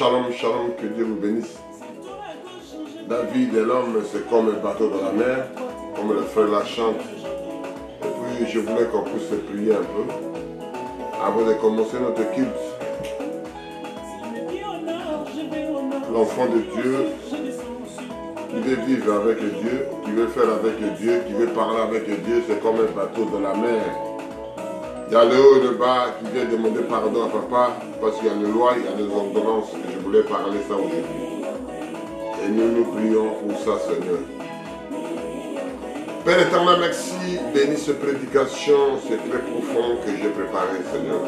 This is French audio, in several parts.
Shalom, shalom, que Dieu vous bénisse. La vie de l'homme, c'est comme un bateau dans la mer, comme le frère la chante. Et puis, je voulais qu'on puisse prier un peu avant de commencer notre culte. L'enfant de Dieu, qui veut vivre avec Dieu, qui veut faire avec Dieu, qui veut parler avec Dieu, c'est comme un bateau dans la mer. Il y a le haut et le bas qui vient demander pardon à papa parce qu'il y a les lois, il y a les ordonnances. Et je voulais parler ça aujourd'hui. Et nous prions pour ça, Seigneur. Père éternel, merci. Bénis cette prédication, c'est très profond que j'ai préparé, Seigneur.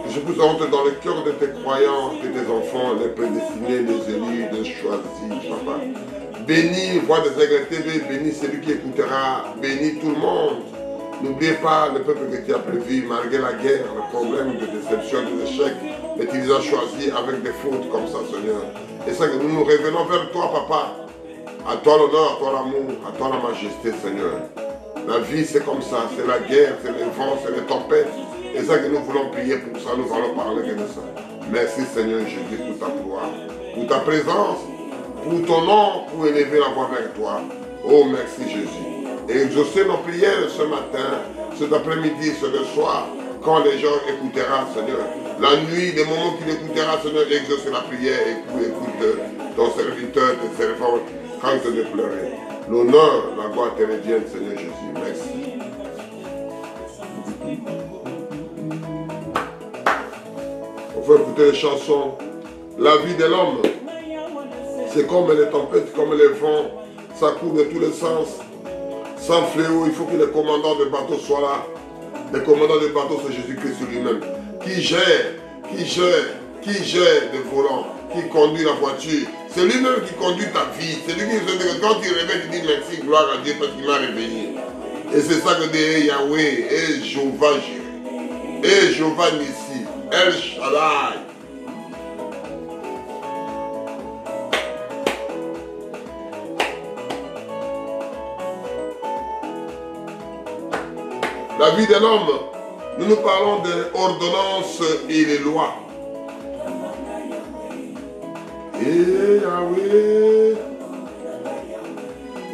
Que je puisse entrer dans le cœur de tes croyants, de tes enfants, les prédestinés, les élus, les choisis, papa. Bénis, Voix des Aigles TV, bénis celui qui écoutera, bénis tout le monde. N'oubliez pas le peuple que tu as prévu, malgré la guerre, le problème de déception, de l'échec, mais tu les as choisis avec des fautes comme ça, Seigneur. Et ça que nous nous revenons vers toi, papa. À toi l'honneur, à toi l'amour, à toi la majesté, Seigneur. La vie, c'est comme ça, c'est la guerre, c'est les vents, c'est les tempêtes. Et ça que nous voulons prier pour ça, nous allons parler de ça. Merci, Seigneur Jésus, pour ta gloire, pour ta présence, pour ton nom, pour élever la voix vers toi. Oh, merci, Jésus. Et exaucer nos prières ce matin, cet après-midi, ce soir, quand les gens écouteront, Seigneur. La nuit, les moments qu'il écoutera, Seigneur, exaucer la prière et écoute ton serviteur, tes servants, quand il te pleurer. L'honneur, la gloire te revienne, Seigneur Jésus. Merci. On faut écouter les chansons. La vie de l'homme, c'est comme les tempêtes, comme les vents, ça court de tous les sens. Sans fléau, il faut que les commandants de bateau soient là. Les commandants de bateau, c'est Jésus-Christ lui-même. Qui gère le volant, qui conduit la voiture. C'est lui-même qui conduit ta vie. C'est lui qui dit que quand tu réveilles, tu dis merci, gloire à Dieu parce qu'il m'a réveillé. Et c'est ça que dit Yahweh, et Jéhovah Jireh, et Jéhovah Nissi, El Shaddai. La vie de l'homme, nous parlons des ordonnances et les lois. Et Yahweh,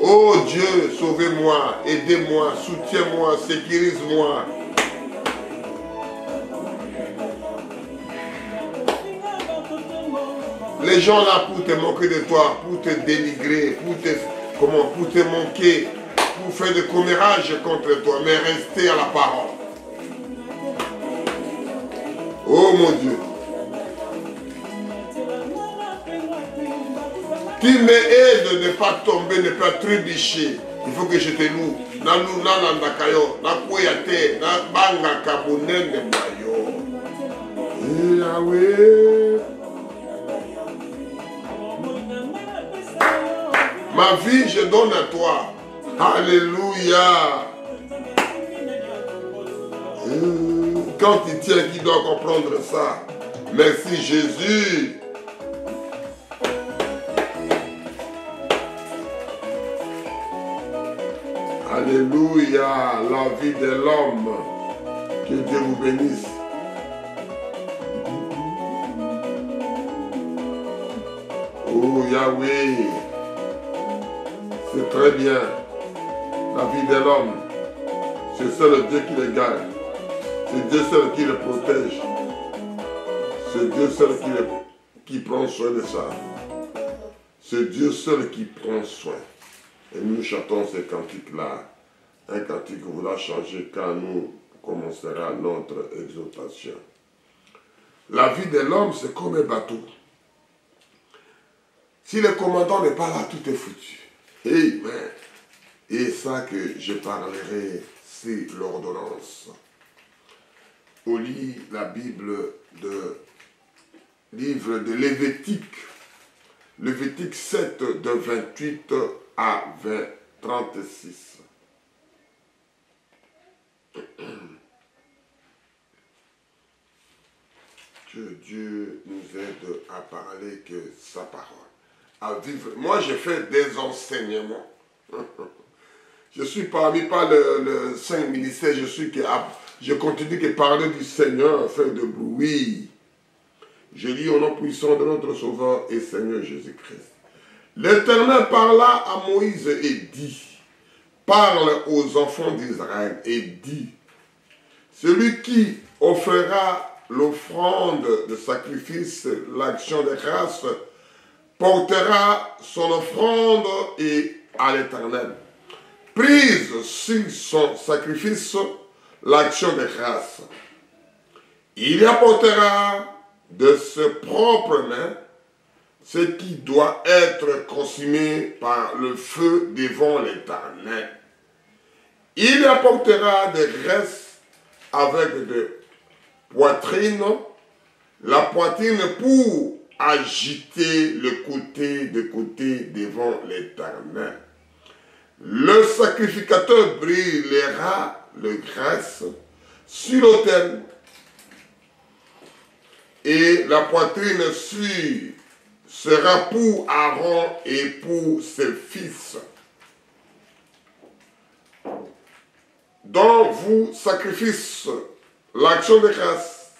oh Dieu, sauvez-moi, aidez-moi, soutiens-moi, sécurise-moi. Les gens là pour te moquer de toi, pour te dénigrer, pour te manquer, pour faire des commérages contre toi, mais restez à la parole. Oh mon Dieu. Tu m'aides de ne pas tomber, de ne pas trébucher. Il faut que je te loue. Yahweh. Ma vie, je donne à toi. Alléluia. Quand il tient, qui doit comprendre ça? Merci Jésus. Alléluia. La vie de l'homme. Que Dieu vous bénisse. Oh Yahweh. C'est très bien. La vie de l'homme, c'est seul Dieu qui le gagne. C'est Dieu seul qui le protège. C'est Dieu seul qui prend soin de ça. C'est Dieu seul qui prend soin. Et nous chantons ces cantiques-là. Un cantique qui voudra changer quand nous commencerons notre exaltation. La vie de l'homme, c'est comme un bateau. Si le commandant n'est pas là, tout est foutu. Amen. Et ça que je parlerai, c'est l'ordonnance. On lit la Bible livre de Lévitique. Lévitique 7, de 28 à 36. Que Dieu nous aide à parler que sa parole. À vivre. Moi, j'ai fait des enseignements. Je suis parmi pas le 5 ministères, je continue de parler du Seigneur, faire de bruit. Je lis au nom puissant de notre Sauveur et Seigneur Jésus-Christ. L'Éternel parla à Moïse et dit, parle aux enfants d'Israël et dit, celui qui offrira l'offrande de sacrifice, l'action de grâce, portera son offrande et à l'Éternel. Prise sur son sacrifice, l'action de grâce. Il y apportera de ses propres mains ce qui doit être consumé par le feu devant l'Éternel. Il y apportera des graisses avec de poitrine, la poitrine pour agiter le côté de côté devant l'Éternel. Le sacrificateur brûlera le graisse sur l'autel et la poitrine sera pour Aaron et pour ses fils. Donc vous sacrifiez l'action de grâce.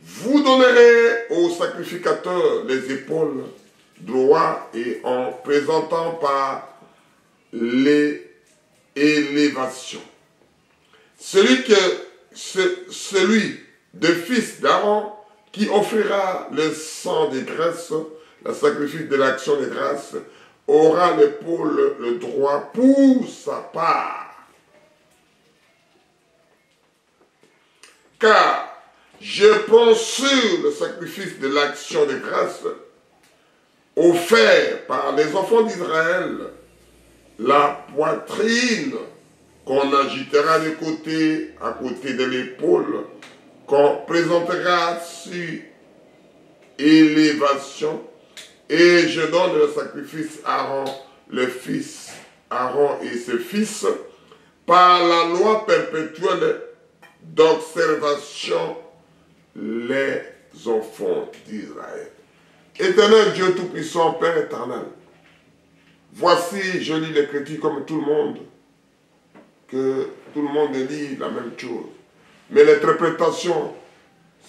Vous donnerez au sacrificateur les épaules droites et en présentant par l'élévation. Celui de fils d'Aaron qui offrira le sang de grâce, le sacrifice de l'action de grâce, aura l'épaule le droit pour sa part. Car je prends sur le sacrifice de l'action de grâce offert par les enfants d'Israël la poitrine qu'on agitera de côté à côté de l'épaule, qu'on présentera sur élévation, et je donne le sacrifice à Aaron, le fils, Aaron et ses fils, par la loi perpétuelle d'observation, les enfants d'Israël. Éternel Dieu Tout-Puissant, Père éternel, voici, je lis l'Écriture comme tout le monde, que tout le monde lit la même chose. Mais l'interprétation,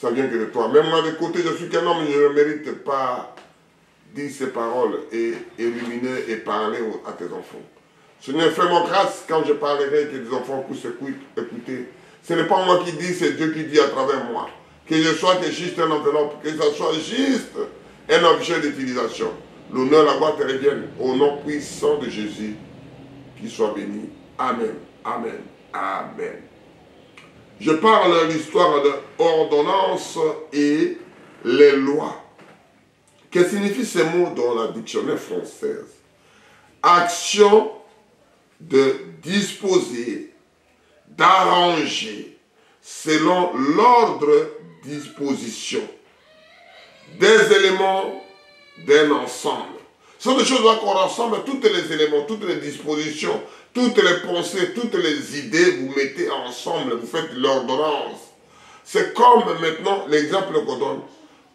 ça vient que de toi. Même moi, de côté, je suis qu'un homme, je ne mérite pas dire ces paroles et illuminer et parler à tes enfants. Seigneur, fais-moi grâce quand je parlerai que les enfants puissent écouter. Ce n'est pas moi qui dis, c'est Dieu qui dit à travers moi. Que je sois que juste un enveloppe, que ça soit juste un objet d'utilisation. L'honneur, la gloire te reviennent. Au nom puissant de Jésus, qu'il soit béni. Amen. Amen. Amen. Je parle de l'histoire de l'ordonnance et les lois. Que signifient ces mots dans la dictionnaire française? Action de disposer, d'arranger, selon l'ordre disposition, des éléments d'un ensemble. Ce sont des choses qu'on rassemble, tous les éléments, toutes les dispositions, toutes les pensées, toutes les idées, vous mettez ensemble, vous faites l'ordonnance. C'est comme maintenant l'exemple qu'on donne,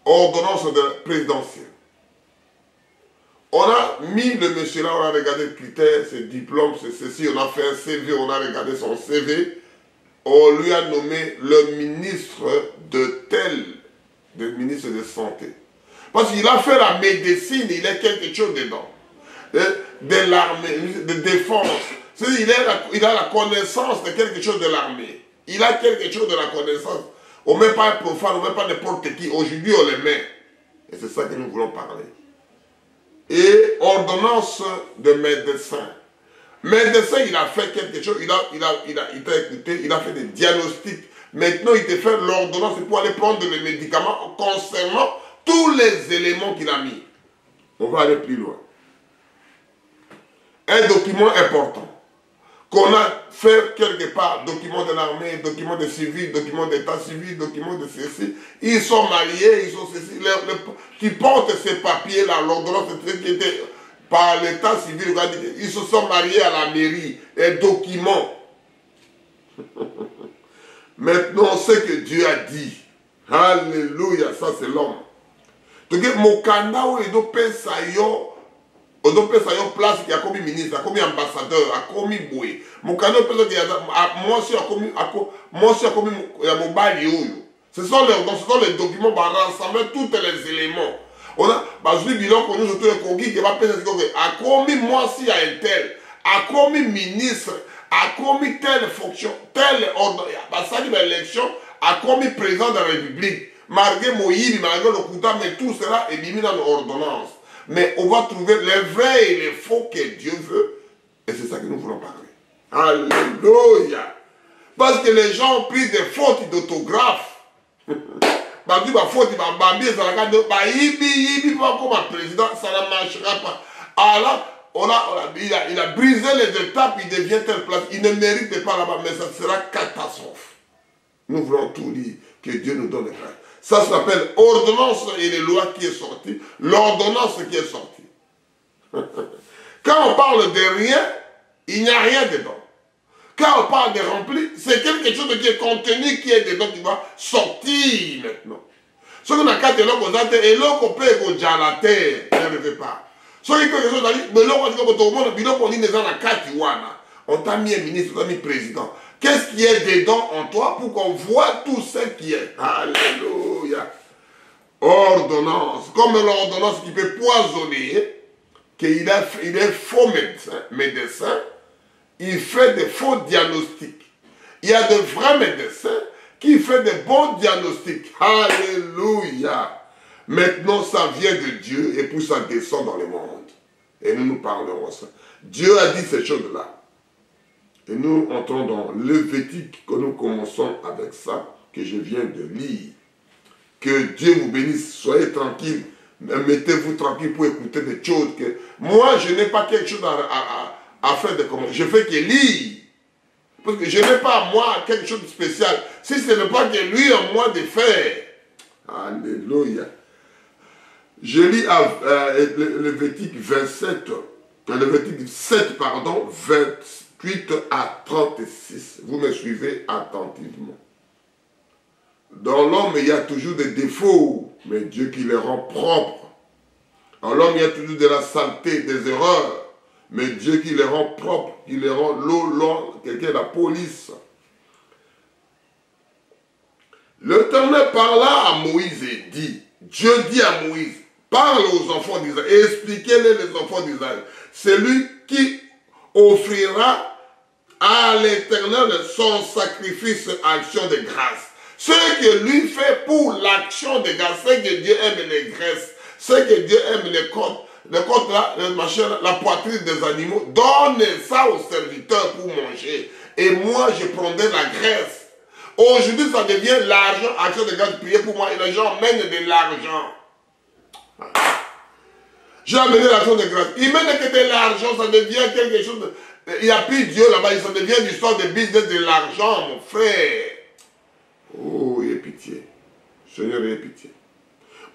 ordonnance présidentielle. On a mis le monsieur là, on a regardé le critère, ses diplômes, c'est ceci, on a fait un CV, on a regardé son CV, on lui a nommé le ministre de tel, le ministre de santé. Parce qu'il a fait la médecine, il a quelque chose dedans. De l'armée, de défense. C'est-à-dire il a la connaissance de quelque chose de l'armée. Il a quelque chose de la connaissance. On ne met pas un profane, on ne met pas n'importe qui. Aujourd'hui, on les met. Et c'est ça que nous voulons parler. Et ordonnance de médecin. Médecin, il a fait quelque chose, il t'a écouté, il a fait des diagnostics. Maintenant, il te fait l'ordonnance pour aller prendre les médicaments concernant tous les éléments qu'il a mis. On va aller plus loin. Un document important qu'on a fait quelque part, document de l'armée, document de civil, document d'état civil, document de ceci. Ils sont mariés, ils sont ceci. Qui portent ces papiers-là, l'ordonnance qui était par l'état civil, ils se sont mariés à la mairie, un document. Maintenant, ce que Dieu a dit, alléluia, ça c'est l'homme. Donc, mon canal, il doit penser à yo. On doit penser à une place qui a commis ministre, a commis ambassadeur, a commis boué. Mon canal, moi aussi, a commis mon bali. Ce sont les documents qui rassembler tous les éléments. On a, je dis, bilan qu'on nous autour de Kogi qui va penser à commis moi si à un tel, à commis ministre, à commis telle fonction, telle ordre, à ça l'élection, à commis président de la République, malgré Moïse, malgré le Kouta, mais tout cela est mis dans l'ordonnance. Mais on va trouver les vrais et les faux que Dieu veut, et c'est ça que nous voulons parler. Alléluia! Parce que les gens ont pris des fautes d'orthographe. Bah, tu vas faute, bah, il va comme un président, ça ne marchera pas. Alors, il a brisé les étapes, il devient telle place. Il ne mérite pas là-bas, mais ça sera catastrophe. Nous voulons tout dire, que Dieu nous donne grâce. Ça s'appelle ordonnance et les lois qui est sortie, l'ordonnance qui est sortie. Quand on parle de rien, il n'y a rien dedans. Quand on parle de rempli, c'est quelque chose qui est contenu, qui est dedans, qui va sortir maintenant. Ce qu'on a quatre éloques aux athées, et l'autre peut être à la terre, ne le fait pas. Ce qui est quelque chose à dire, mais l'autre, tout le monde, on dit dans la carte, on t'a mis un ministre, on t'a mis président. Qu'est-ce qui est dedans en toi pour qu'on voit tout ce qui est? Alléluia. Ordonnance. Comme l'ordonnance qui peut poisonner, qu'il est faux médecin, il fait des faux diagnostics. Il y a de vrais médecins qui font des bons diagnostics. Alléluia. Maintenant, ça vient de Dieu et puis ça descend dans le monde. Et nous parlerons ça. Dieu a dit ces choses-là. Et nous entrons dans Lévitique, que nous commençons avec ça, que je viens de lire. Que Dieu vous bénisse, soyez tranquilles, mettez-vous tranquille pour écouter des choses que... Moi, je n'ai pas quelque chose à faire de comment. Je fais que lire. Parce que je n'ai pas, moi, quelque chose de spécial. Si ce n'est pas que lui en moi de faire. Alléluia. Je lis Lévitique 27, Lévitique 7, pardon, 28 à 36. Vous me suivez attentivement. Dans l'homme, il y a toujours des défauts, mais Dieu qui les rend propres. Dans l'homme, il y a toujours de la saleté, des erreurs. Mais Dieu qui les rend propres, qui les rend quelqu'un la police. L'Éternel parla à Moïse et dit, Dieu dit à Moïse, parle aux enfants d'Israël, expliquez-les les enfants d'Israël. C'est lui qui offrira à l'Éternel son sacrifice, action de grâce. Ce que lui fait pour l'action de grâce, c'est que Dieu aime les graisses, c'est que Dieu aime les côtes. Le côte là, la poitrine des animaux, donne ça aux serviteurs pour manger. Et moi, je prendrai la graisse. Aujourd'hui, ça devient l'argent, action de grâce, prier pour moi. Et les gens mènent de l'argent. J'ai amené l'action de grâce. Ils mènent que de l'argent, ça devient quelque chose de... Il n'y a plus Dieu là-bas, ça devient une histoire de business de l'argent, mon frère. Oh, il y a pitié. Seigneur, il y a pitié.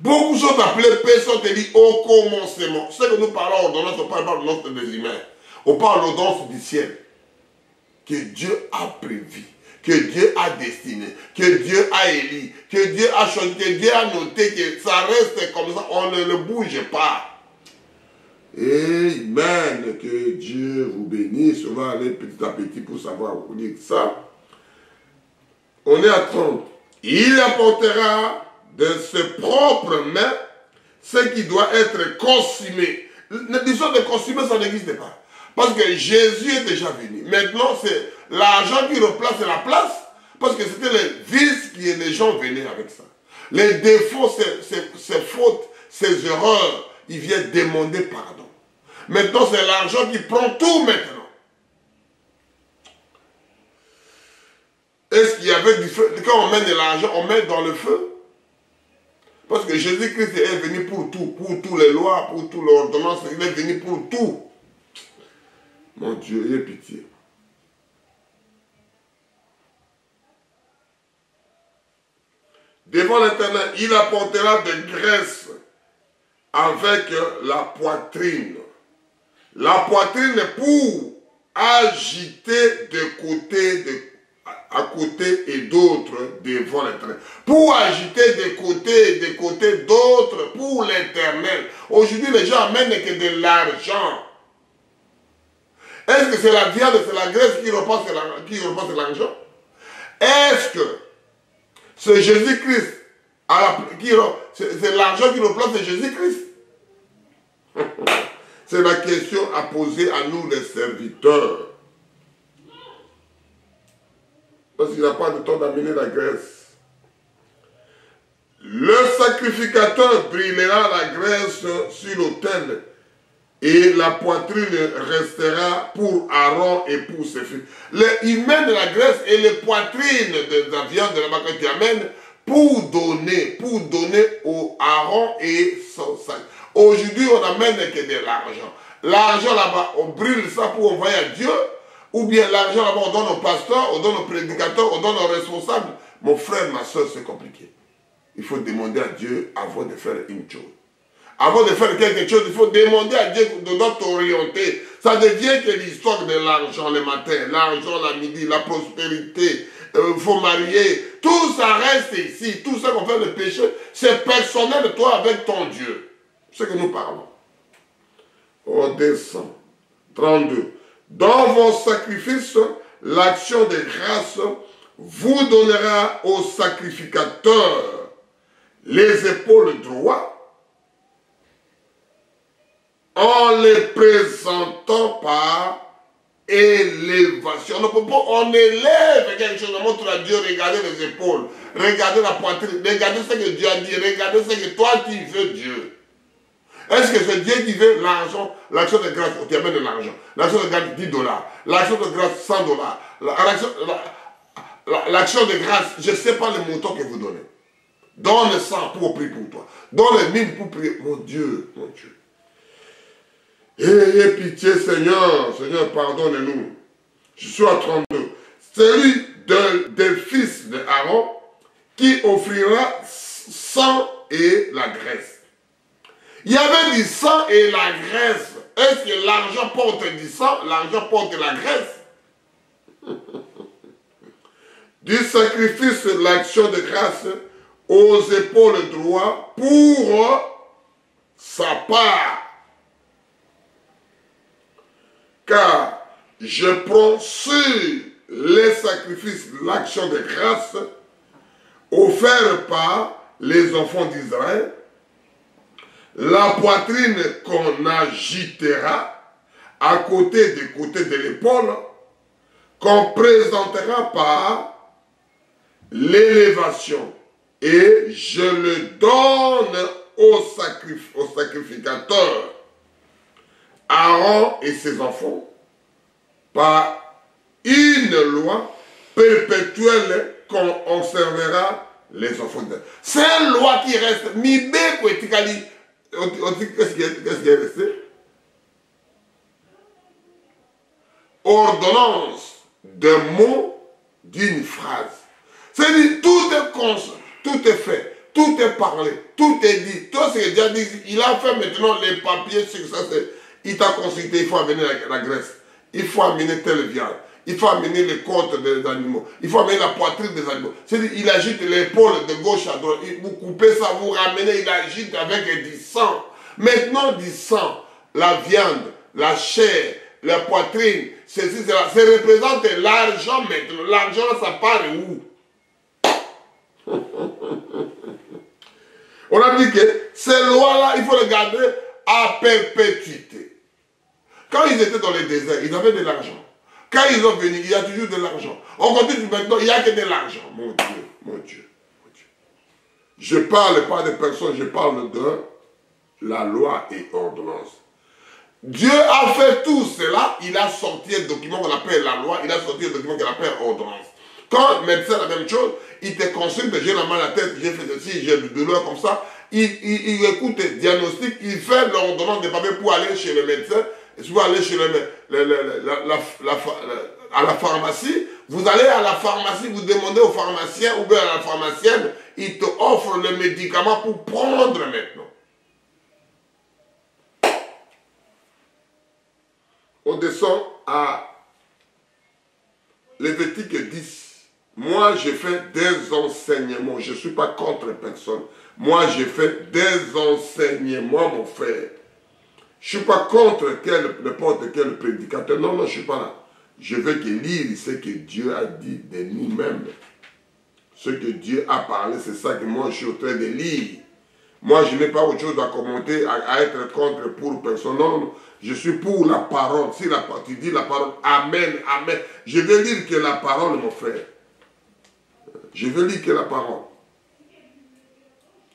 Beaucoup sont appelés paix, sont dit au commencement. Ce que nous parlons ordonnance, on parle d'ordonnance des humains. On parle d'ordonnance du ciel. Que Dieu a prévu, que Dieu a destiné, que Dieu a élu, que Dieu a choisi, que Dieu a noté, que ça reste comme ça, on ne le bouge pas. Amen. Que Dieu vous bénisse. On va aller petit à petit pour savoir où dire ça. On est à 30. Il apportera de ses propres mains ce qui doit être consumé. L'histoire de consumer, ça n'existe pas. Parce que Jésus est déjà venu. Maintenant, c'est l'argent qui replace la place. Parce que c'était les vices que les gens venaient avec ça. Les défauts, ces fautes, ces erreurs, ils viennent demander pardon. Maintenant, c'est l'argent qui prend tout maintenant. Est-ce qu'il y avait du feu? Quand on met de l'argent, on met dans le feu. Parce que Jésus-Christ est venu pour tout, pour toutes les lois, pour toutes les ordonnances, il est venu pour tout. Mon Dieu, ayez pitié. Devant l'Éternel, il apportera de graisse avec la poitrine. La poitrine pour agiter à côté et d'autres devant l'Éternel. Pour agiter de côté d'autres pour l'Éternel. Aujourd'hui, les gens amènent que de l'argent. Est-ce que c'est la viande, c'est la graisse qui repasse l'argent? Est-ce que C'est Jésus-Christ. C'est l'argent qui représente, c'est Jésus-Christ. C'est la question à poser à nous, les serviteurs. Parce qu'il n'a pas de temps d'amener la graisse. Le sacrificateur brûlera la graisse sur l'autel et la poitrine restera pour Aaron et pour ses fils. Il mène la graisse et les poitrines de la viande de la vache qu'il amène pour donner au Aaron et son sac. Aujourd'hui, on n'amène que de l'argent. L'argent là-bas, on brûle ça pour envoyer à Dieu, ou bien l'argent là-bas, on donne aux pasteurs, on donne aux prédicateurs, on donne aux responsables. Mon frère, ma soeur, c'est compliqué. Il faut demander à Dieu avant de faire une chose. Avant de faire quelque chose, il faut demander à Dieu de t'orienter. Ça devient que l'histoire de l'argent le matin, l'argent la midi, la prospérité, il faut marier. Tout ça reste ici. Tout ça qu'on fait le péché, c'est personnel de toi avec ton Dieu. C'est ce que nous parlons. On descend. 32. Dans vos sacrifices, l'action de grâce vous donnera au sacrificateur les épaules droites en les présentant par élévation. On élève quelque chose, on montre à Dieu, regardez les épaules, regardez la poitrine, regardez ce que Dieu a dit, regardez ce que toi tu veux Dieu. Est-ce que c'est Dieu qui veut l'argent, l'action de grâce, tu amènes de l'argent, l'action de grâce 10 $, l'action de grâce 100 $, l'action de grâce, je ne sais pas le montant que vous donnez. Donne le 100 pour prier pour toi, donne le 1000 pour prier, mon Dieu, mon Dieu. Ayez pitié, Seigneur, Seigneur, pardonne-nous. Je suis à 32. Celui des fils de Aaron qui offrira sang et la graisse. Il y avait du sang et la graisse. Est-ce que l'argent porte du sang, l'argent porte la graisse? Du sacrifice, l'action de grâce aux épaules droites pour sa part. Car je prends sur les sacrifices, l'action de grâce offert par les enfants d'Israël, la poitrine qu'on agitera à côté de l'épaule, qu'on présentera par l'élévation, et je le donne au sacrificateur Aaron et ses enfants par une loi perpétuelle qu'on observera les enfants d'Israël. C'est une loi qui reste. Qu'est-ce qui est resté? Ordonnance de mots d'une phrase. C'est-à-dire, tout est conscient, tout est fait, tout est parlé, tout est dit. Tout ce que Dieu a dit, il a fait maintenant les papiers sur ça. Il t'a consulté, il faut amener la graisse, il faut amener telle viande, il faut amener les côtes des animaux, il faut amener la poitrine des animaux. C'est-à-dire, il agite l'épaule de gauche à droite, vous coupez ça, vous ramenez, il agite avec du sang. Maintenant, du sang, la viande, la chair, la poitrine, ceci, cela, ça représente l'argent maintenant. L'argent, ça part où? On a dit que ces lois-là, il faut les garder à perpétuité. Quand ils étaient dans les déserts, ils avaient de l'argent. Quand ils sont venus, il y a toujours de l'argent. On continue maintenant, il n'y a que de l'argent. Mon Dieu, mon Dieu, mon Dieu. Je ne parle pas de personnes, je parle de la loi et ordonnance. Dieu a fait tout cela, il a sorti un document qu'on appelle la loi, il a sorti un document qu'on appelle ordonnance. Quand le médecin a la même chose, il te consulte, j'ai la mal à la tête, j'ai fait ceci, j'ai du douleur comme ça, il écoute, diagnostic, il fait l'ordonnance de papier pour aller chez le médecin, pour aller chez à la pharmacie. Vous allez à la pharmacie, vous demandez au pharmacien ou bien à la pharmacienne, il te offre le médicament pour prendre maintenant. On descend à Lévitique 10. Moi, j'ai fait des enseignements. Je ne suis pas contre personne. Moi, j'ai fait des enseignements, mon frère. Je ne suis pas contre n'importe quel prédicateur. Non, non, je ne suis pas là. Je veux qu'il lise ce que Dieu a dit de nous-mêmes. Ce que Dieu a parlé, c'est ça que moi je suis en train de lire. Moi, je n'ai pas autre chose à commenter, à être contre pour personne. Non, je suis pour la parole. Si tu dis la parole, Amen, Amen. Je veux lire que la parole, mon frère. Je veux lire que la parole.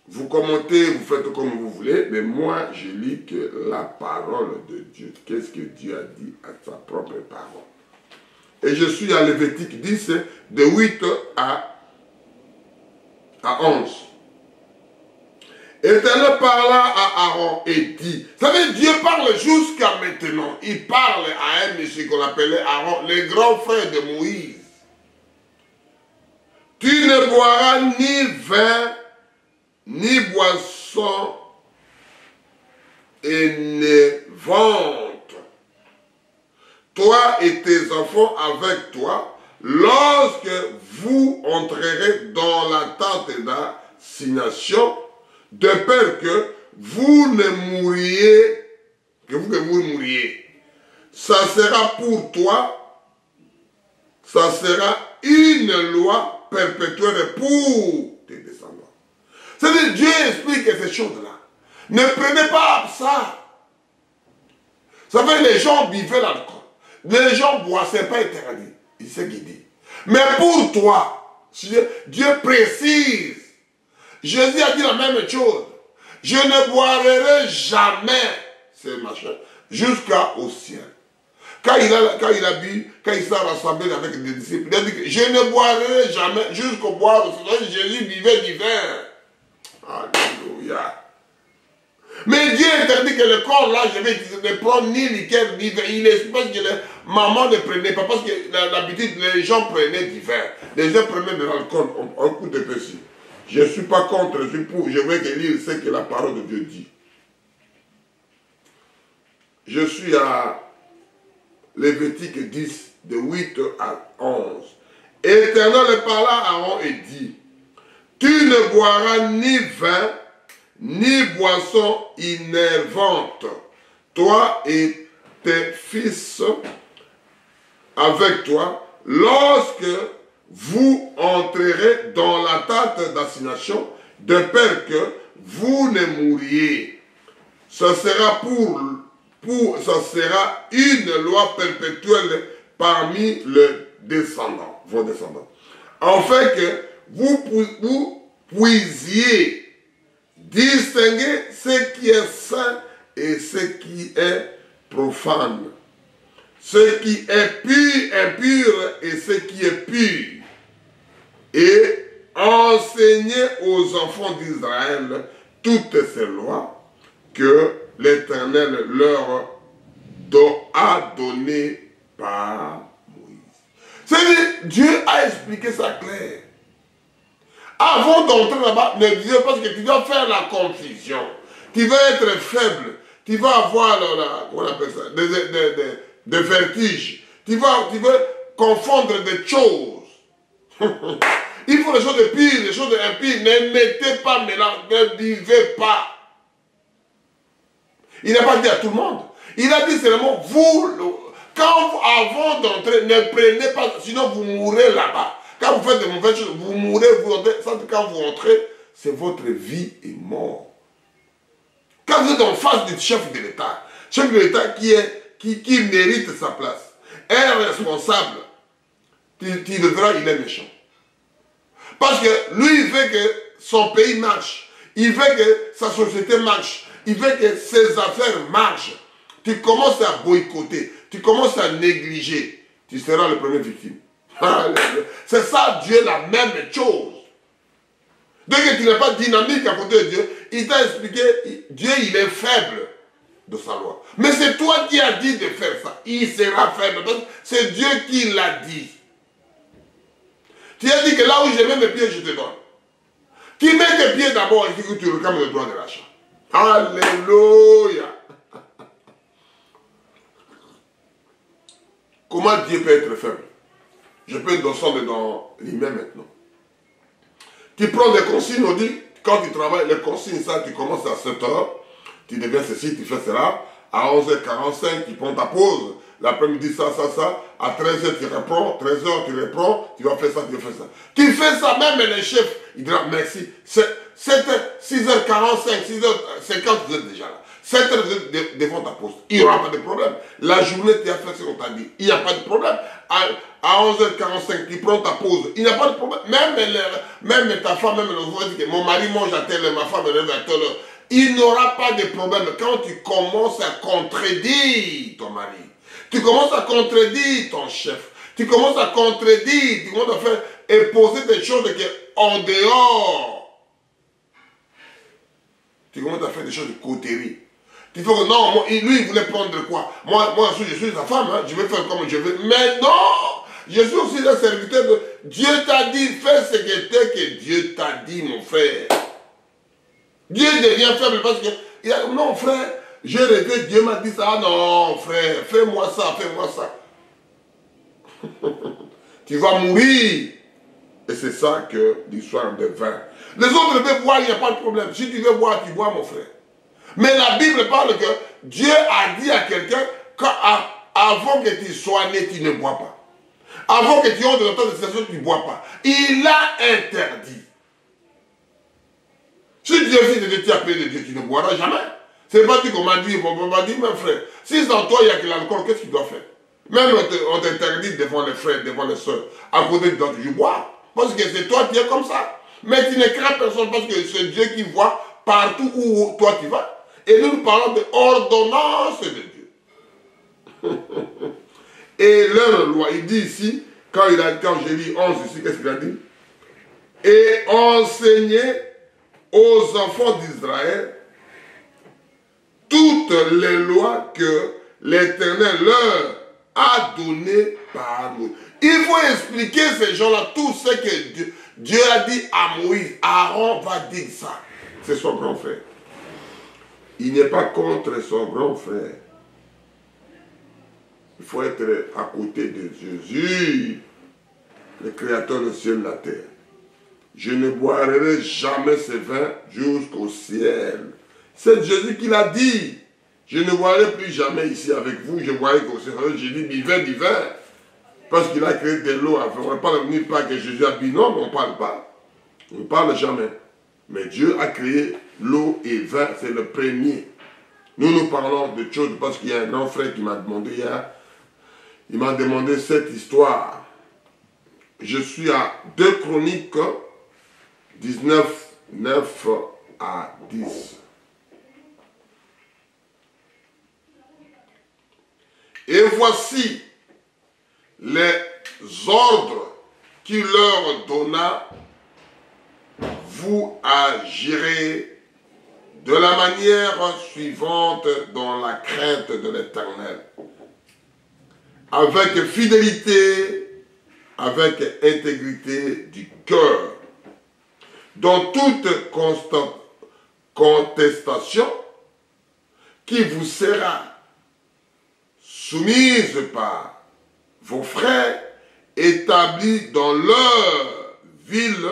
Vous commentez, vous faites comme vous voulez, mais moi, je lis que la parole de Dieu. Qu'est-ce que Dieu a dit à sa propre parole? Et je suis à Lévitique 10, de 8 à 11. L'Éternel parla à Aaron et dit, vous savez, Dieu parle jusqu'à maintenant. Il parle à un monsieur qu'on appelait Aaron, le grand frère de Moïse. Tu ne boiras ni vin, ni boisson énervante, toi et tes enfants avec toi, lorsque vous entrerez dans la tente d'assignation, de peur que vous ne mouriez, que vous mouriez. Ça sera pour toi, ça sera une loi perpétuelle pour tes descendants. C'est-à-dire, Dieu explique ces choses-là. Ne prenez pas ça. Vous savez, les gens buvaient l'alcool. Les gens boivent, ce n'est pas interdit. Il sait qu'il dit. Mais pour toi, Dieu précise. Jésus a dit la même chose. Je ne boirai jamais ces machins jusqu'au ciel. Quand il a bu, quand il s'est rassemblé avec les disciples, il a dit que je ne boirai jamais jusqu'au boire. Jésus buvait du vin. Alléluia. Mais Dieu interdit que le corps là, je vais ne prendre ni liqueur, ni vin. Il explique que les mamans ne prenaient pas, parce que l'habitude, les gens prenaient du vin. Les gens prenaient de l'alcool, un coup de pessi. Je ne suis pas contre, je suis pour. Je veux que lire ce que la parole de Dieu dit. Je suis à Lévitique 10, de 8 à 11. Et l'Éternel parla à Aaron et dit, tu ne boiras ni vin, ni boisson énervante, toi et tes fils avec toi, lorsque vous entrerez dans la tente d'assignation, de peur que vous ne mouriez. Ce sera ça sera une loi perpétuelle parmi les descendants, vos descendants. Afin que vous puissiez distinguer ce qui est saint et ce qui est profane. Ce qui est pur, impur et ce qui est pur. Et enseigner aux enfants d'Israël toutes ces lois que l'Éternel leur a données par Moïse. C'est-à-dire, Dieu a expliqué ça clair. Avant d'entrer là-bas, ne disez pas que tu dois faire la confusion. Tu vas être faible. Tu vas avoir, comment on appelle ça, des vertiges. Tu vas confondre des choses. Il faut les choses de pire, les choses d'impies. Ne mettez pas mélange, ne buvez pas. Il n'a pas dit à tout le monde. Il a dit seulement, avant d'entrer, ne prenez pas, sinon vous mourrez là-bas. Quand vous faites de mauvaises choses, vous mourrez, quand vous entrez, c'est votre vie et mort. Quand vous êtes en face du chef de l'État qui mérite sa place, un responsable, tu le verras, il est méchant. Parce que lui, il veut que son pays marche. Il veut que sa société marche. Il veut que ses affaires marchent. Tu commences à boycotter. Tu commences à négliger. Tu seras le premier victime. C'est ça, Dieu, la même chose. Dès que tu n'es pas dynamique à côté de Dieu, il t'a expliqué, Dieu, il est faible de sa loi. Mais c'est toi qui as dit de faire ça. Il sera faible. C'est Dieu qui l'a dit. Tu as dit que là où je mets mes pieds, je te donne. Tu mets tes pieds d'abord et tu réclames le droit de l'achat. Alléluia. Comment Dieu peut être faible? Je peux descendre dans l'email maintenant. Tu prends des consignes, on dit, quand tu travailles, les consignes, ça, tu commences à 7 h, tu deviens ceci, tu fais cela. À 11 h 45, tu prends ta pause. l'après-midi, ça. À 13h, tu reprends. 13h, tu reprends. Tu vas faire ça, tu vas faire ça. Tu fais ça, même les chefs, ils diront merci. 6h45, 6h50, vous êtes déjà là. 7h, vous êtes devant ta poste. Il n'y aura pas de problème. La journée, tu as fait ce qu'on t'a dit. Il n'y a pas de problème. À 11h45, tu prends ta pause. Il n'y a pas de problème. Même ta femme, même le voisin dit que mon mari mange à telle heure, ma femme lève à telle heure. Il n'aura pas de problème quand tu commences à contredire ton mari. Tu commences à contredire ton chef. Tu commences à contredire, tu commences à faire et poser des choses en dehors. Tu commences à faire des choses de coterie. Tu fais que non, lui il voulait prendre quoi? Moi je suis sa femme, hein, je vais faire comme je veux. Mais non! Je suis aussi un serviteur de Dieu t'a dit, fais ce que Dieu t'a dit, mon frère. Dieu devient faible parce que, non frère, j'ai rêvé, Dieu m'a dit ça. Ah non frère, fais-moi ça, fais-moi ça. Tu vas mourir. Et c'est ça que l'histoire de vin. Les autres veulent boire, il n'y a pas de problème. Si tu veux boire, tu bois, mon frère. Mais la Bible parle que Dieu a dit à quelqu'un qu'avant que tu sois né, tu ne bois pas. Avant que tu entres dans ton destination, tu ne bois pas. Il a interdit. Si Dieu dit que tu as appelé de Dieu, tu ne boiras jamais. Ce n'est pas dit qu'on m'a dit, mon frère, si dans toi il n'y a que l'alcool, qu'est-ce qu'il doit faire? Même on t'interdit devant les frères, devant les soeurs, à côté de toi, tu bois. Parce que c'est toi qui es comme ça. Mais tu ne crains personne parce que c'est Dieu qui voit partout où toi tu vas. Et nous parlons de ordonnance de Dieu. Et leur loi, il dit ici, quand j'ai lu 11 ici, qu'est-ce qu'il a dit? Et enseigner aux enfants d'Israël toutes les lois que l'Éternel leur a données par nous. Il faut expliquer ces gens-là tout ce que Dieu a dit à Moïse. Aaron va dire ça. C'est son grand frère. Il n'est pas contre son grand frère. Il faut être à côté de Jésus, le créateur du ciel et de la terre. Je ne boirai jamais ce vin jusqu'au ciel. C'est Jésus qui l'a dit. Je ne boirai plus jamais ici avec vous. Je boirai qu'au ciel. J'ai dit du vin. Parce qu'il a créé de l'eau. On ne parle pas que Jésus a dit non, mais on ne parle pas. On ne parle jamais. Mais Dieu a créé l'eau et le vin, c'est le premier. Nous parlons de choses parce qu'il y a un grand frère qui m'a demandé hier. Il m'a demandé cette histoire. Je suis à 2 Chroniques 19, 9 à 10. Et voici les ordres qu'il leur donna. Vous agirez de la manière suivante dans la crainte de l'Éternel. Avec fidélité, avec intégrité du cœur. Dans toute contestation qui vous sera soumise par vos frères établis dans leur ville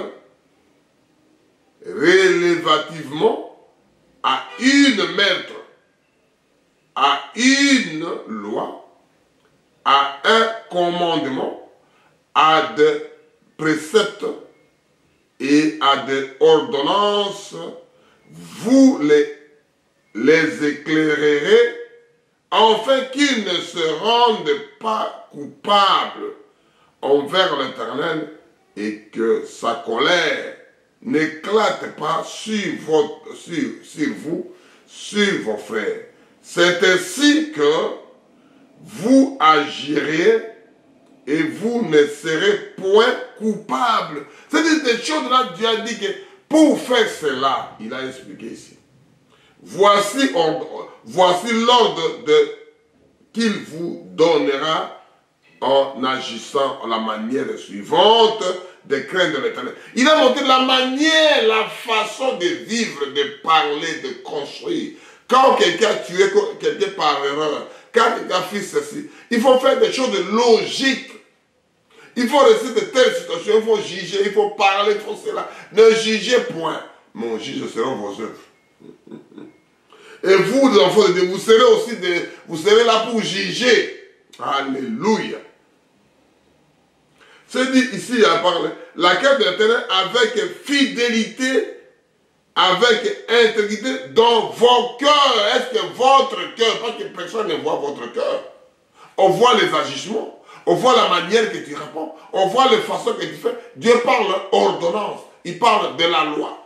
relativement à une maître, à une loi, à un commandement, à des préceptes et à des ordonnances, vous les éclairerez, afin qu'ils ne se rendent pas coupables envers l'Éternel et que sa colère n'éclate pas sur vous, sur vos frères. C'est ainsi que vous agirez et vous ne serez point coupables. C'est-à-dire des choses là, Dieu a dit que pour faire cela, il a expliqué ici. Voici l'ordre qu'il vous donnera en agissant en la manière suivante des craintes de l'Éternel. Il a montré la manière, la façon de vivre, de parler, de construire. Quand quelqu'un a tué quelqu'un par erreur, quand quelqu'un fait ceci, il faut faire des choses logiques. Il faut rester de telles situations, il faut juger, il faut parler, il faut cela. Ne jugez point. Mon juge seront vos œuvres. Et vous, les enfants de Dieu, vous serez là pour juger. Alléluia. C'est dit ici, il a parlé, laquelle de l'Éternel avec fidélité, avec intégrité dans vos cœurs. Est-ce que votre cœur, parce que personne ne voit votre cœur, on voit les agissements, on voit la manière que tu réponds, on voit les façons que tu fais. Dieu parle ordonnance, il parle de la loi.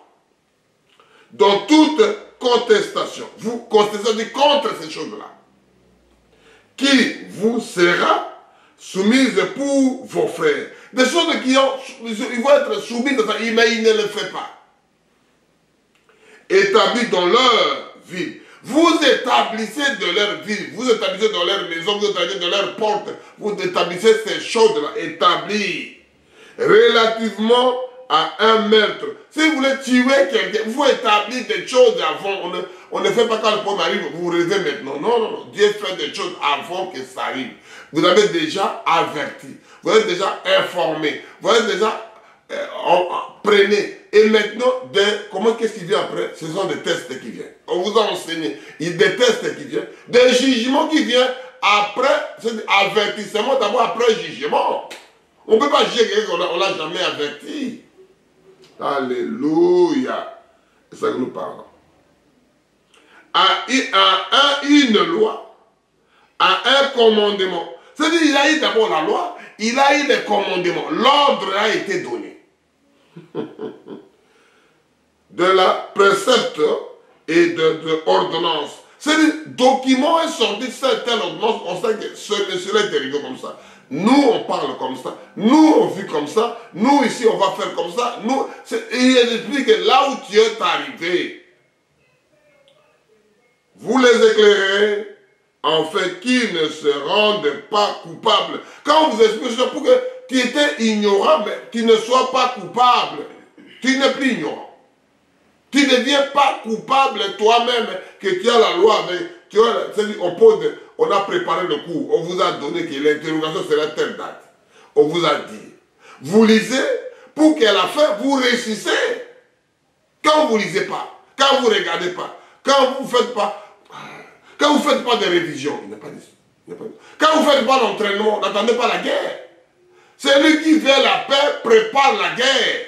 Dans toute contestation, vous contestez contre ces choses-là, qui vous sera soumise pour vos frères. Des choses qui ils vont être soumises, mais ils ne le font pas. Établis dans leur vie. Vous établissez de leur vie, vous établissez dans leur maison, vous établissez dans leur porte, vous établissez ces choses-là, établies, relativement à un meurtre. Si vous voulez tuer quelqu'un, vous établissez des choses avant. On ne fait pas quand le problème arrive, vous vous relevez maintenant. Non, non, non. Dieu fait des choses avant que ça arrive. Vous avez déjà averti, vous êtes déjà informé, vous êtes déjà prenez. Et maintenant, comment qu'est-ce qui vient après? Ce sont des tests qui viennent. On vous a enseigné. Il y a des tests qui viennent. Des jugements qui viennent après, c'est avertissement d'abord après jugement. On ne peut pas juger quelqu'un qu'on ne l'a jamais averti. Alléluia. C'est ça que nous parlons. À une loi, à un commandement. C'est-à-dire qu'il a eu d'abord la loi, il a eu les commandements. L'ordre a été donné. De la précepte et de ordonnance. C'est-à-dire, document est sorti, c'est telle ordonnance, on sait que cela est arrivé comme ça. Nous, on parle comme ça. Nous, on vit comme ça. Nous, ici, on va faire comme ça. Nous, et il explique que là où Dieu est arrivé, vous les éclairez, en fait qu'ils ne se rendent pas coupables. Quand on vous explique, c'est pour que tu étais ignorant, mais tu ne sois pas coupable. Tu n'es plus ignorant. Tu ne deviens pas coupable toi-même que tu as la loi. On a préparé le cours. On vous a donné que l'interrogation serait telle date. On vous a dit. Vous lisez pour qu'à la fin, vous réussissez. Quand vous ne lisez pas, quand vous ne regardez pas, quand vous ne faites pas, de révision, il n'y a pas de... Quand vous ne faites pas d'entraînement, n'attendez pas la guerre. Celui qui veut la paix prépare la guerre.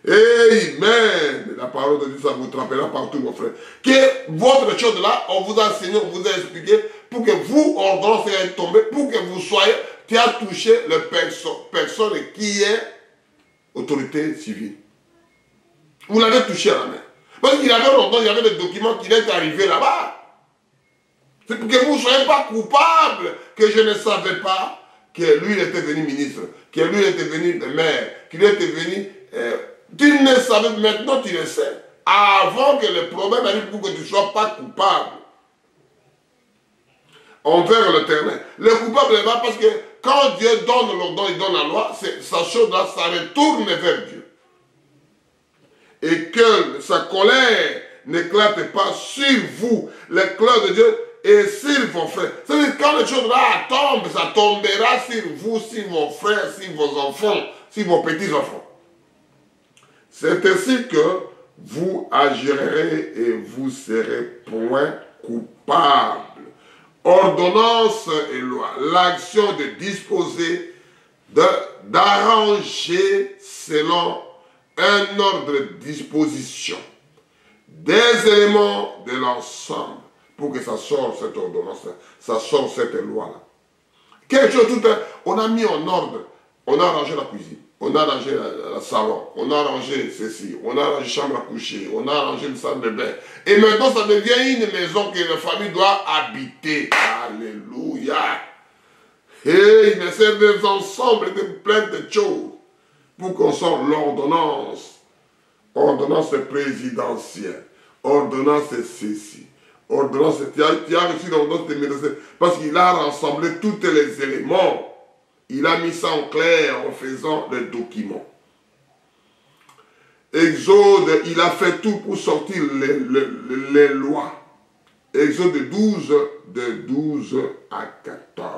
Amen. La parole de Dieu, ça vous trappera partout, mon frère. Que votre chose là, on vous a enseigné, on vous a expliqué, pour que vous, ordonnance est tombé, pour que vous soyez, qui a touché le personne qui est autorité civile. Vous l'avez touché à la main. Parce qu'il avait longtemps, il y avait des documents qui étaient arrivés là-bas. C'est pour que vous ne soyez pas coupable, que je ne savais pas que lui il était venu ministre, que lui il était venu maire, qu'il était venu... tu ne savais, maintenant tu le sais. Avant que le problème arrive pour que tu ne sois pas coupable. Envers l'Éternel. Le coupable est là parce que quand Dieu donne l'ordre, il donne la loi, sa chose-là, ça retourne vers Dieu. Et que sa colère n'éclate pas sur vous. L'éclat de Dieu est sur vos frères. C'est-à-dire quand les choses là tombent, ça tombera sur vous, sur vos frères, sur vos enfants, sur vos petits-enfants. C'est ainsi que vous agirez et vous serez point coupable. Ordonnance et loi, l'action de disposer, d'arranger selon un ordre de disposition des éléments de l'ensemble pour que ça sorte cette ordonnance, ça sorte cette loi-là. Quelque chose, on a mis en ordre, on a arrangé la cuisine, on a arrangé le salon, on a arrangé ceci, on a arrangé la chambre à coucher, on a arrangé le salle de bain. Et maintenant, ça devient une maison que la famille doit habiter. Alléluia. Et mais c'est des ensembles de plein de choses pour qu'on sorte l'ordonnance. Ordonnance présidentielle. Ordonnance ceci. Ordonnance, tu as reçu l'ordonnance de médecin parce qu'il a rassemblé tous les éléments. Il a mis ça en clair en faisant le document. Exode, il a fait tout pour sortir les lois. Exode 12, de 12 à 14.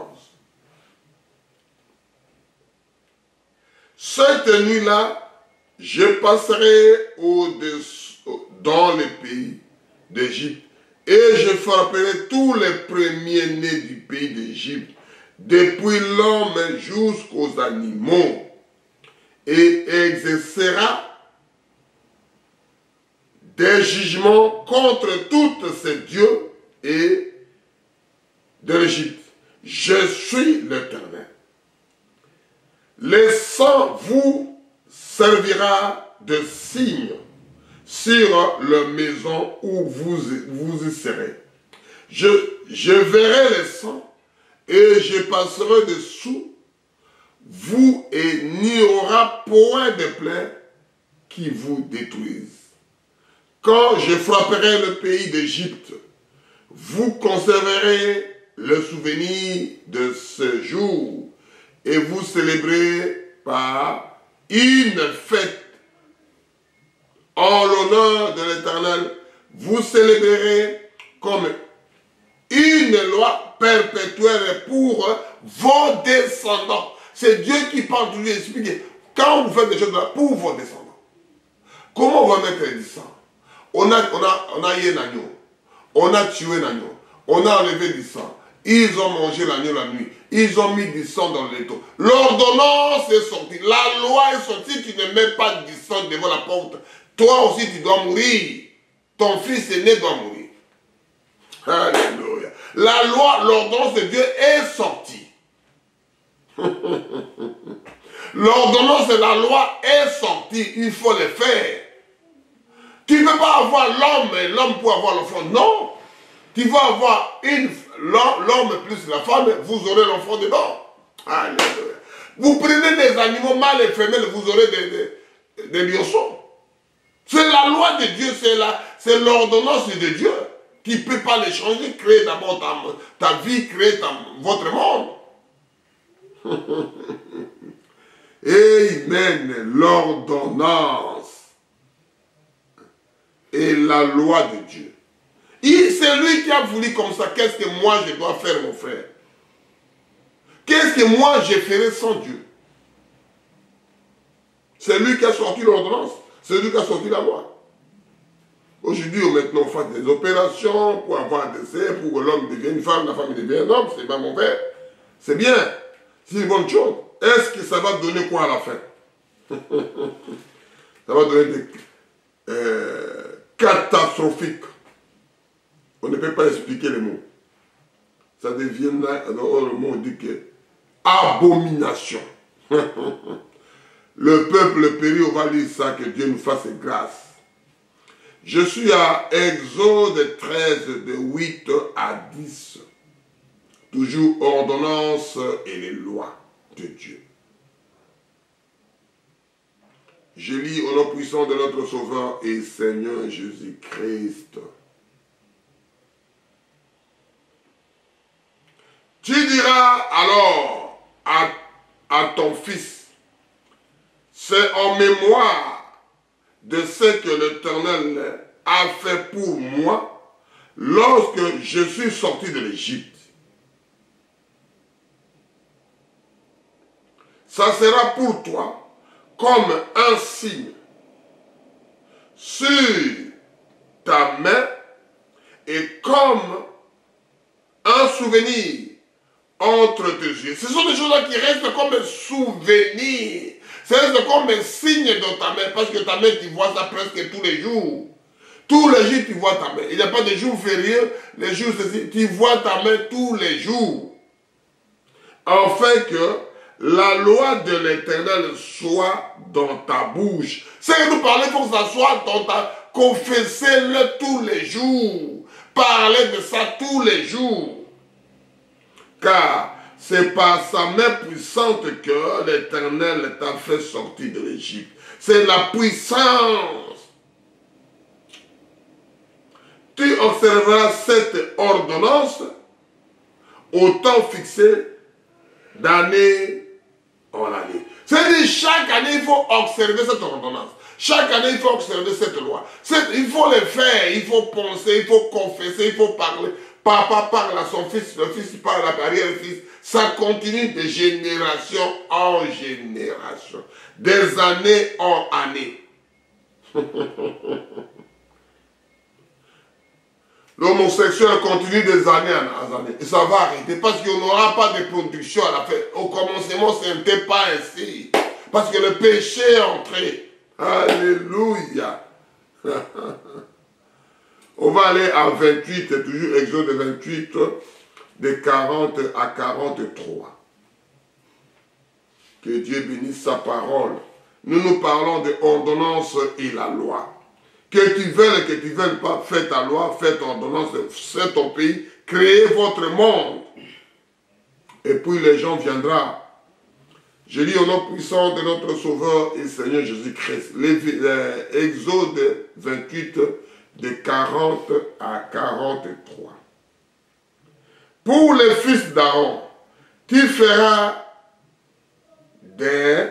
Cette nuit-là, je passerai dans les pays d'Égypte Et je frapperai tous les premiers-nés du pays d'Égypte, depuis l'homme jusqu'aux animaux, et exercera des jugements contre tous ces dieux et de l'Égypte. Je suis l'Éternel. Le sang vous servira de signe sur la maison où vous y serez. Je verrai le sang et je passerai dessous vous et il n'y aura point de plaie qui vous détruise. Quand je frapperai le pays d'Égypte, vous conserverez le souvenir de ce jour et vous célébrez par une fête en l'honneur de l'Éternel. Vous célébrerez comme une loi perpétuelle pour vos descendants. C'est Dieu qui parle, toujours expliquer. Quand vous faites des choses là, pour vos descendants. Comment on va mettre du sang? On a eu un agneau. On a tué un agneau. On a enlevé du sang. Ils ont mangé l'agneau la nuit. Ils ont mis du sang dans le laiton. L'ordonnance est sortie. La loi est sortie. Tu ne mets pas du sang devant la porte. Toi aussi, tu dois mourir. Ton fils aîné doit mourir. Alléluia. La loi, l'ordonnance de Dieu est sortie. L'ordonnance de la loi est sortie. Il faut le faire. Tu ne peux pas avoir l'homme et l'homme pour avoir l'enfant. Non. Tu vas avoir l'homme plus la femme, vous aurez l'enfant dedans. Alléluia. Vous prenez des animaux mâles et femelles, vous aurez des lionceaux. C'est la loi de Dieu, c'est l'ordonnance de Dieu. Tu ne peux pas les changer, créer d'abord ta vie, créer votre monde. Amen. L'ordonnance et la loi de Dieu. C'est lui qui a voulu comme ça. Qu'est-ce que moi je dois faire, mon frère? Qu'est-ce que moi je ferai sans Dieu? C'est lui qui a sorti l'ordonnance. C'est lui qui a sorti la loi. Aujourd'hui, maintenant, on fait des opérations pour avoir un décès, pour que l'homme devienne femme, la femme devienne homme. C'est pas mon frère. C'est bien. C'est une bonne chose. Est-ce que ça va donner quoi à la fin? Ça va donner des catastrophiques. On ne peut pas expliquer les mots. Ça devient là, alors le mot dit que abomination. Le peuple périt, on va lire ça, que Dieu nous fasse grâce. Je suis à Exode 13, de 8 à 10. Toujours ordonnance et les lois de Dieu. Je lis au nom puissant de notre Sauveur et Seigneur Jésus-Christ. Tu diras alors à ton fils, c'est en mémoire de ce que l'Éternel a fait pour moi lorsque je suis sorti de l'Égypte. Ça sera pour toi comme un signe sur ta main et comme un souvenir entre tes yeux. Ce sont des choses qui restent comme un souvenir. Ça reste comme un signe dans ta main, parce que ta main, tu vois ça presque tous les jours. Tous les jours, tu vois ta main. Il n'y a pas de jour férié, les jours, tu vois ta main tous les jours. Afin que la loi de l'Éternel soit dans ta bouche. C'est que nous parlons, il faut que ça soit dans ta... Confessez-le tous les jours. Parlez de ça tous les jours. Car c'est par sa main puissante que l'Éternel t'a fait sortir de l'Égypte. C'est la puissance. Tu observeras cette ordonnance au temps fixé d'année en année. C'est-à-dire chaque année, il faut observer cette ordonnance. Chaque année, il faut observer cette loi. Il faut le faire, il faut penser, il faut confesser, il faut parler. Papa parle à son fils, le fils parle à l'arrière-fils. Ça continue de génération en génération. Des années en années. l'homosexuel continue des années en années. Et ça va arrêter parce qu'on n'aura pas de production à la fin. Au commencement, ce n'était pas ainsi. Parce que le péché est entré. Alléluia. On va aller à 28, toujours Exode 28, de 40 à 43. Que Dieu bénisse sa parole. Nous parlons de ordonnance et la loi. Que tu veuilles pas, fais ta loi, fais ton ordonnance, c'est ton pays, créez votre monde. Et puis les gens viendront. Je lis au nom puissant de notre Sauveur et Seigneur Jésus-Christ. Exode 28, de 40 à 43. Pour les fils d'Aaron, tu feras des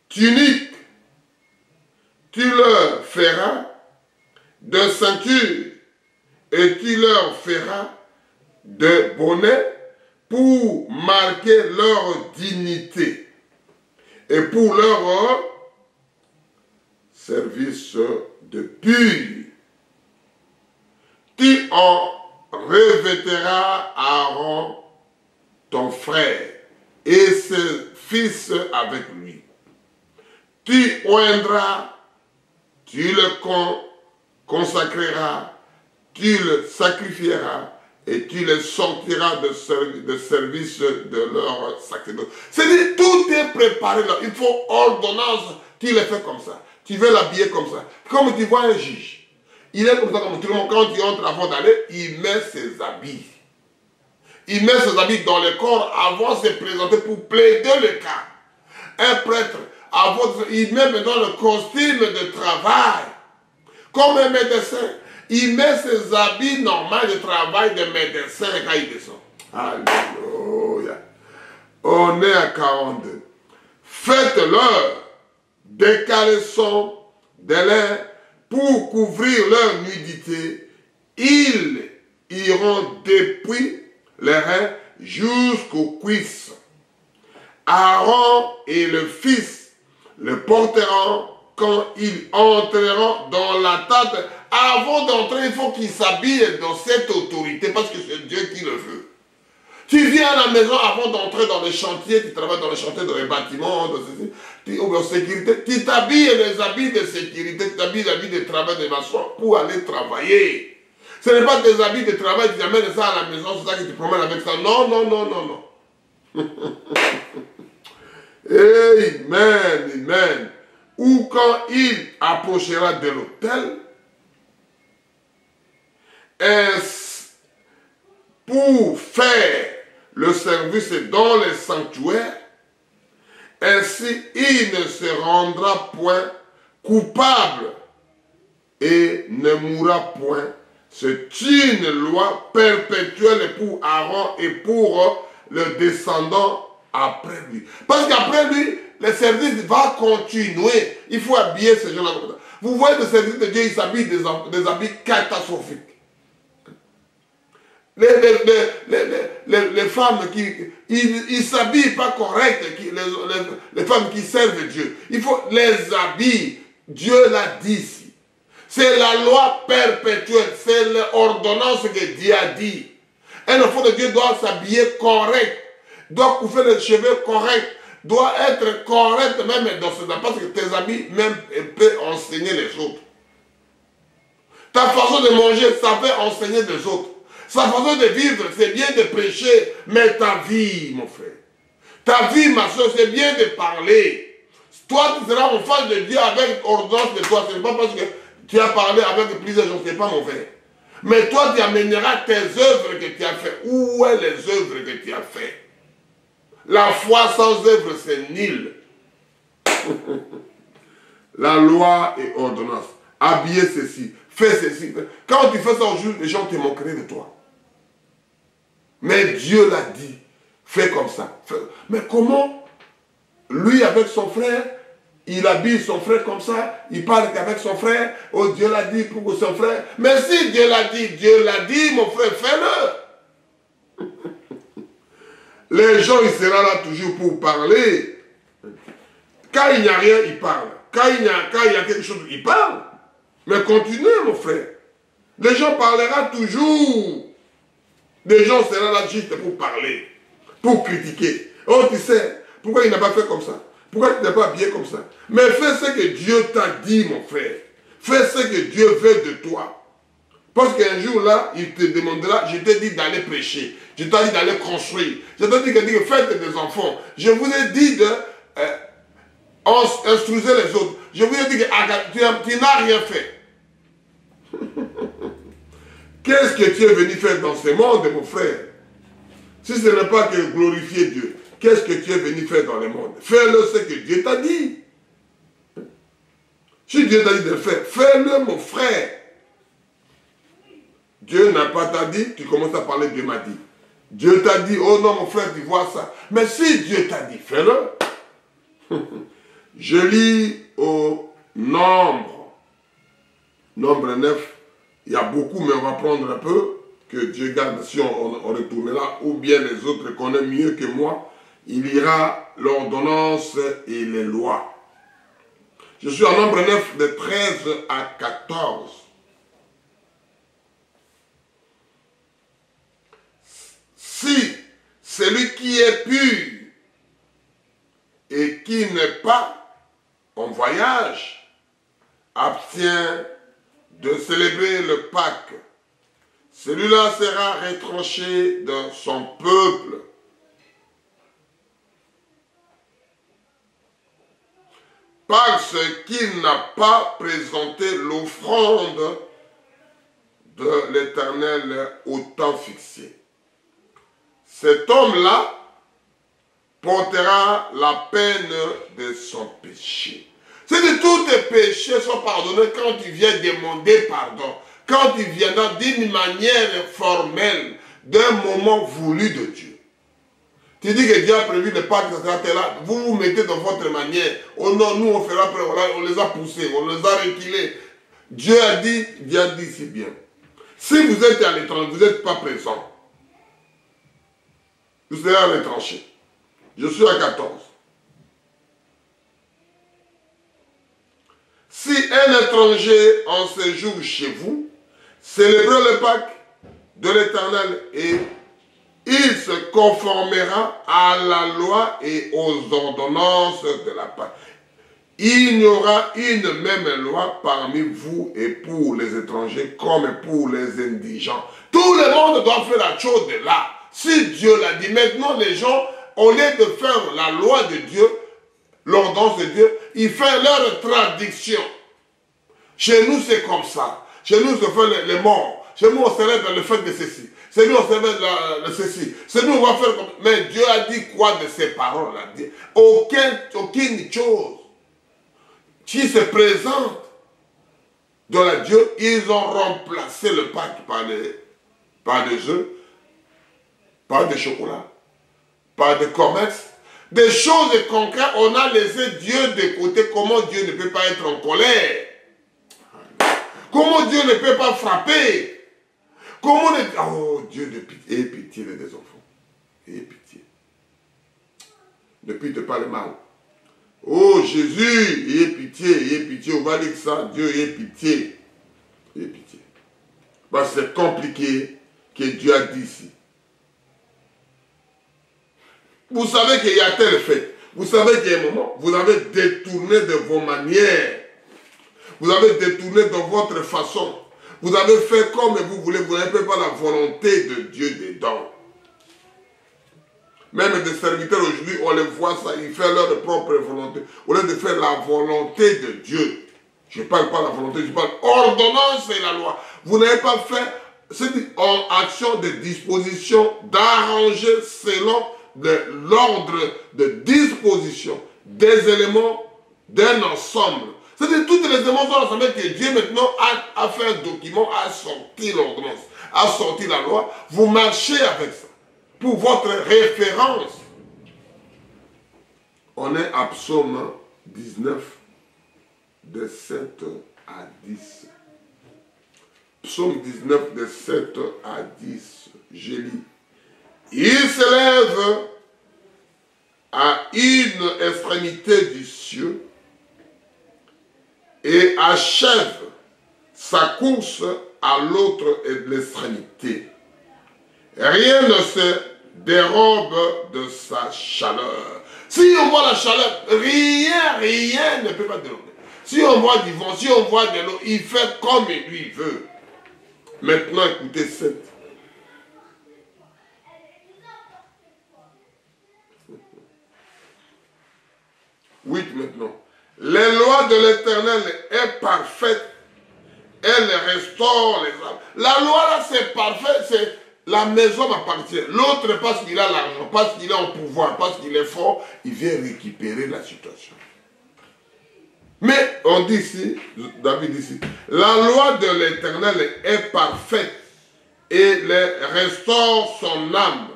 tuniques. Tu leur feras de ceintures et tu leur feras de bonnets pour marquer leur dignité et pour leur service de pur. Tu en revêtiras Aaron, ton frère, et ses fils avec lui. Tu oindras, tu le consacreras, tu le sacrifieras, et tu les sortiras de service de leur sacerdoce. C'est-à-dire, tout est préparé là. Il faut ordonnance, tu les fais comme ça. Tu veux l'habiller comme ça. Comme tu vois un juge. Il est comme ça, comme tout le monde. Quand il entre avant d'aller, il met ses habits. Il met ses habits dans le corps avant de se présenter pour plaider le cas. Un prêtre, il met maintenant le costume de travail. Comme un médecin. Il met ses habits normaux de travail de médecin quand il descend. Alléluia. On est à 42. Faites-leur des caleçons de lin pour couvrir leur nudité. Ils iront depuis les reins jusqu'aux cuisses. Aaron et le fils le porteront quand ils entreront dans la tente. Avant d'entrer, il faut qu'ils s'habillent dans cette autorité parce que c'est Dieu qui le veut. Tu viens à la maison avant d'entrer dans les chantiers, tu travailles dans les chantiers, dans les bâtiments, ou en sécurité, tu t'habilles les habits de sécurité, tu t'habilles les habits de travail de maçon pour aller travailler. Ce n'est pas tes habits de travail, tu amènes ça à la maison, c'est ça que tu promènes avec ça. Non, non, non, non, non. Amen, amen. Ou quand il approchera de l'autel, pour faire le service dans les sanctuaires, ainsi il ne se rendra point coupable et ne mourra point. C'est une loi perpétuelle pour Aaron et pour le descendant après lui. Parce qu'après lui, le service va continuer. Il faut habiller ces gens-là. Vous voyez, le service de Dieu, il s'habille des habits catastrophiques. Les femmes qui ils s'habillent pas correct, les femmes qui servent Dieu, il faut les habiller. Dieu l'a dit ici. C'est la loi perpétuelle, c'est l'ordonnance que Dieu a dit. Un enfant de Dieu doit s'habiller correct, doit couvrir les cheveux corrects, doit être correct même dans ses habits, parce que tes habits même peuvent enseigner les autres. Ta façon de manger, ça peut enseigner les autres. Sa façon de vivre, c'est bien de prêcher, mais ta vie, mon frère, ta vie, ma soeur, c'est bien de parler. Toi, tu seras en face de Dieu avec ordonnance de toi. Ce n'est pas parce que tu as parlé avec plusieurs gens, ce n'est pas mauvais. Mais toi, tu amèneras tes œuvres que tu as faites. Où est les œuvres que tu as faites? La foi sans œuvre, c'est nul. La loi et ordonnance. Habiller ceci, fais ceci. Quand tu fais ça aujourd'hui, les gens te moqueraient de toi. Mais Dieu l'a dit. Fais comme ça. Mais comment? Lui, avec son frère, il habille son frère comme ça. Il parle qu'avec son frère. Oh, Dieu l'a dit pour son frère. Mais si Dieu l'a dit, mon frère, fais-le. Les gens, ils seront là toujours pour parler. Quand il n'y a rien, il parle. Quand il y a quelque chose, il parle. Mais continuez, mon frère. Les gens parleront toujours. Les gens seront là juste pour parler, pour critiquer. Oh, tu sais, pourquoi il n'a pas fait comme ça? Pourquoi tu n'es pas habillé comme ça? Mais fais ce que Dieu t'a dit, mon frère. Fais ce que Dieu veut de toi. Parce qu'un jour là, il te demandera, je t'ai dit d'aller prêcher, je t'ai dit d'aller construire, je t'ai dit que faites des enfants. Je vous ai dit de instruire les autres. Je vous ai dit que tu n'as rien fait. Qu'est-ce que tu es venu faire dans ce monde, mon frère? Si ce n'est pas que glorifier Dieu, qu'est-ce que tu es venu faire dans le monde? Fais-le ce que Dieu t'a dit. Si Dieu t'a dit de le faire, fais-le, mon frère. Dieu n'a pas t'a dit, tu commences à parler, Dieu m'a dit. Dieu t'a dit, oh non, mon frère, tu vois ça. Mais si Dieu t'a dit, fais-le. Je lis au Nombre 9. Il y a beaucoup, mais on va prendre un peu. Que Dieu garde si on retourne là, ou bien les autres connaissent mieux que moi. Il ira l'ordonnance et les lois. Je suis en Nombre 9 de 13 à 14. Si celui qui est pur et qui n'est pas en voyage abstient de célébrer le Pâques, celui-là sera retranché dans son peuple. Parce qu'il n'a pas présenté l'offrande de l'Éternel au temps fixé. Cet homme-là portera la peine de son péché. C'est que tous tes péchés sont pardonnés quand tu viens demander pardon. Quand tu viendras d'une manière formelle, d'un moment voulu de Dieu. Tu dis que Dieu a prévu le Pâques, ça sera là. Vous vous mettez dans votre manière. Oh non, nous on fera après, on les a poussés, on les a reculés. Dieu a dit, c'est bien. Si vous êtes à l'étranger, vous n'êtes pas présent. Vous serez à l'étranger. Je suis à 14. Si un étranger en séjour chez vous, célébrez le Pâques de l'Éternel et il se conformera à la loi et aux ordonnances de la Pâque. Il y aura une même loi parmi vous et pour les étrangers comme pour les indigents. Tout le monde doit faire la chose de là. Si Dieu l'a dit, maintenant les gens, au lieu de faire la loi de Dieu, l'ordonnance de Dieu, ils font leur tradition. Chez nous, c'est comme ça. Chez nous, on fait les morts. Chez nous, on célèbre le fait de ceci. Chez nous, on célèbre le ceci. Chez nous, on va faire comme... Mais Dieu a dit quoi de ces paroles-là? Aucune chose qui se présente dans la Dieu, ils ont remplacé le Pâques par des œufs, par des chocolats, par des commerces, des choses concrètes. On a laissé Dieu de côté. Comment Dieu ne peut pas être en colère? Comment Dieu ne peut pas frapper? Comment oh Dieu de pitié, aie pitié des enfants. Aie pitié. Ne pitié pas le mal. Oh Jésus, aie pitié. On va dire ça, Dieu aie pitié. Aie pitié. Parce que c'est compliqué que Dieu a dit ici. Vous savez qu'il y a tel fait. Vous savez qu'il y a un moment, vous avez détourné de vos manières. Vous avez détourné de votre façon. Vous avez fait comme vous voulez. Vous n'avez pas la volonté de Dieu dedans. Même des serviteurs aujourd'hui, on les voit ça, ils font leur propre volonté. Au lieu de faire la volonté de Dieu. Je ne parle pas de la volonté, je parle ordonnance et la loi. Vous n'avez pas fait, c'est en action de disposition, d'arranger selon l'ordre de disposition des éléments d'un ensemble. C'est-à-dire toutes les éléments sont ensemble que Dieu maintenant a fait un document, a sorti l'ordonnance, a sorti la loi. Vous marchez avec ça. Pour votre référence. On est à Psaume 19, de 7 à 10. Psaume 19, de 7 à 10. Je lis. Il s'élève à une extrémité du ciel et achève sa course à l'autre est de l'extrémité. Rien ne se dérobe de sa chaleur. Si on voit la chaleur, rien ne peut pas dérober. Si on voit du vent, si on voit de l'eau, il fait comme lui veut. Maintenant, écoutez 7. Maintenant. Les lois de l'Éternel est parfaite. Elle restaure les âmes. La loi là, c'est parfait. C'est la maison m'appartient. L'autre, parce qu'il a l'argent, parce qu'il est en pouvoir, parce qu'il est fort, il vient récupérer la situation. Mais on dit ici, David dit ici, la loi de l'Éternel est parfaite et restaure son âme.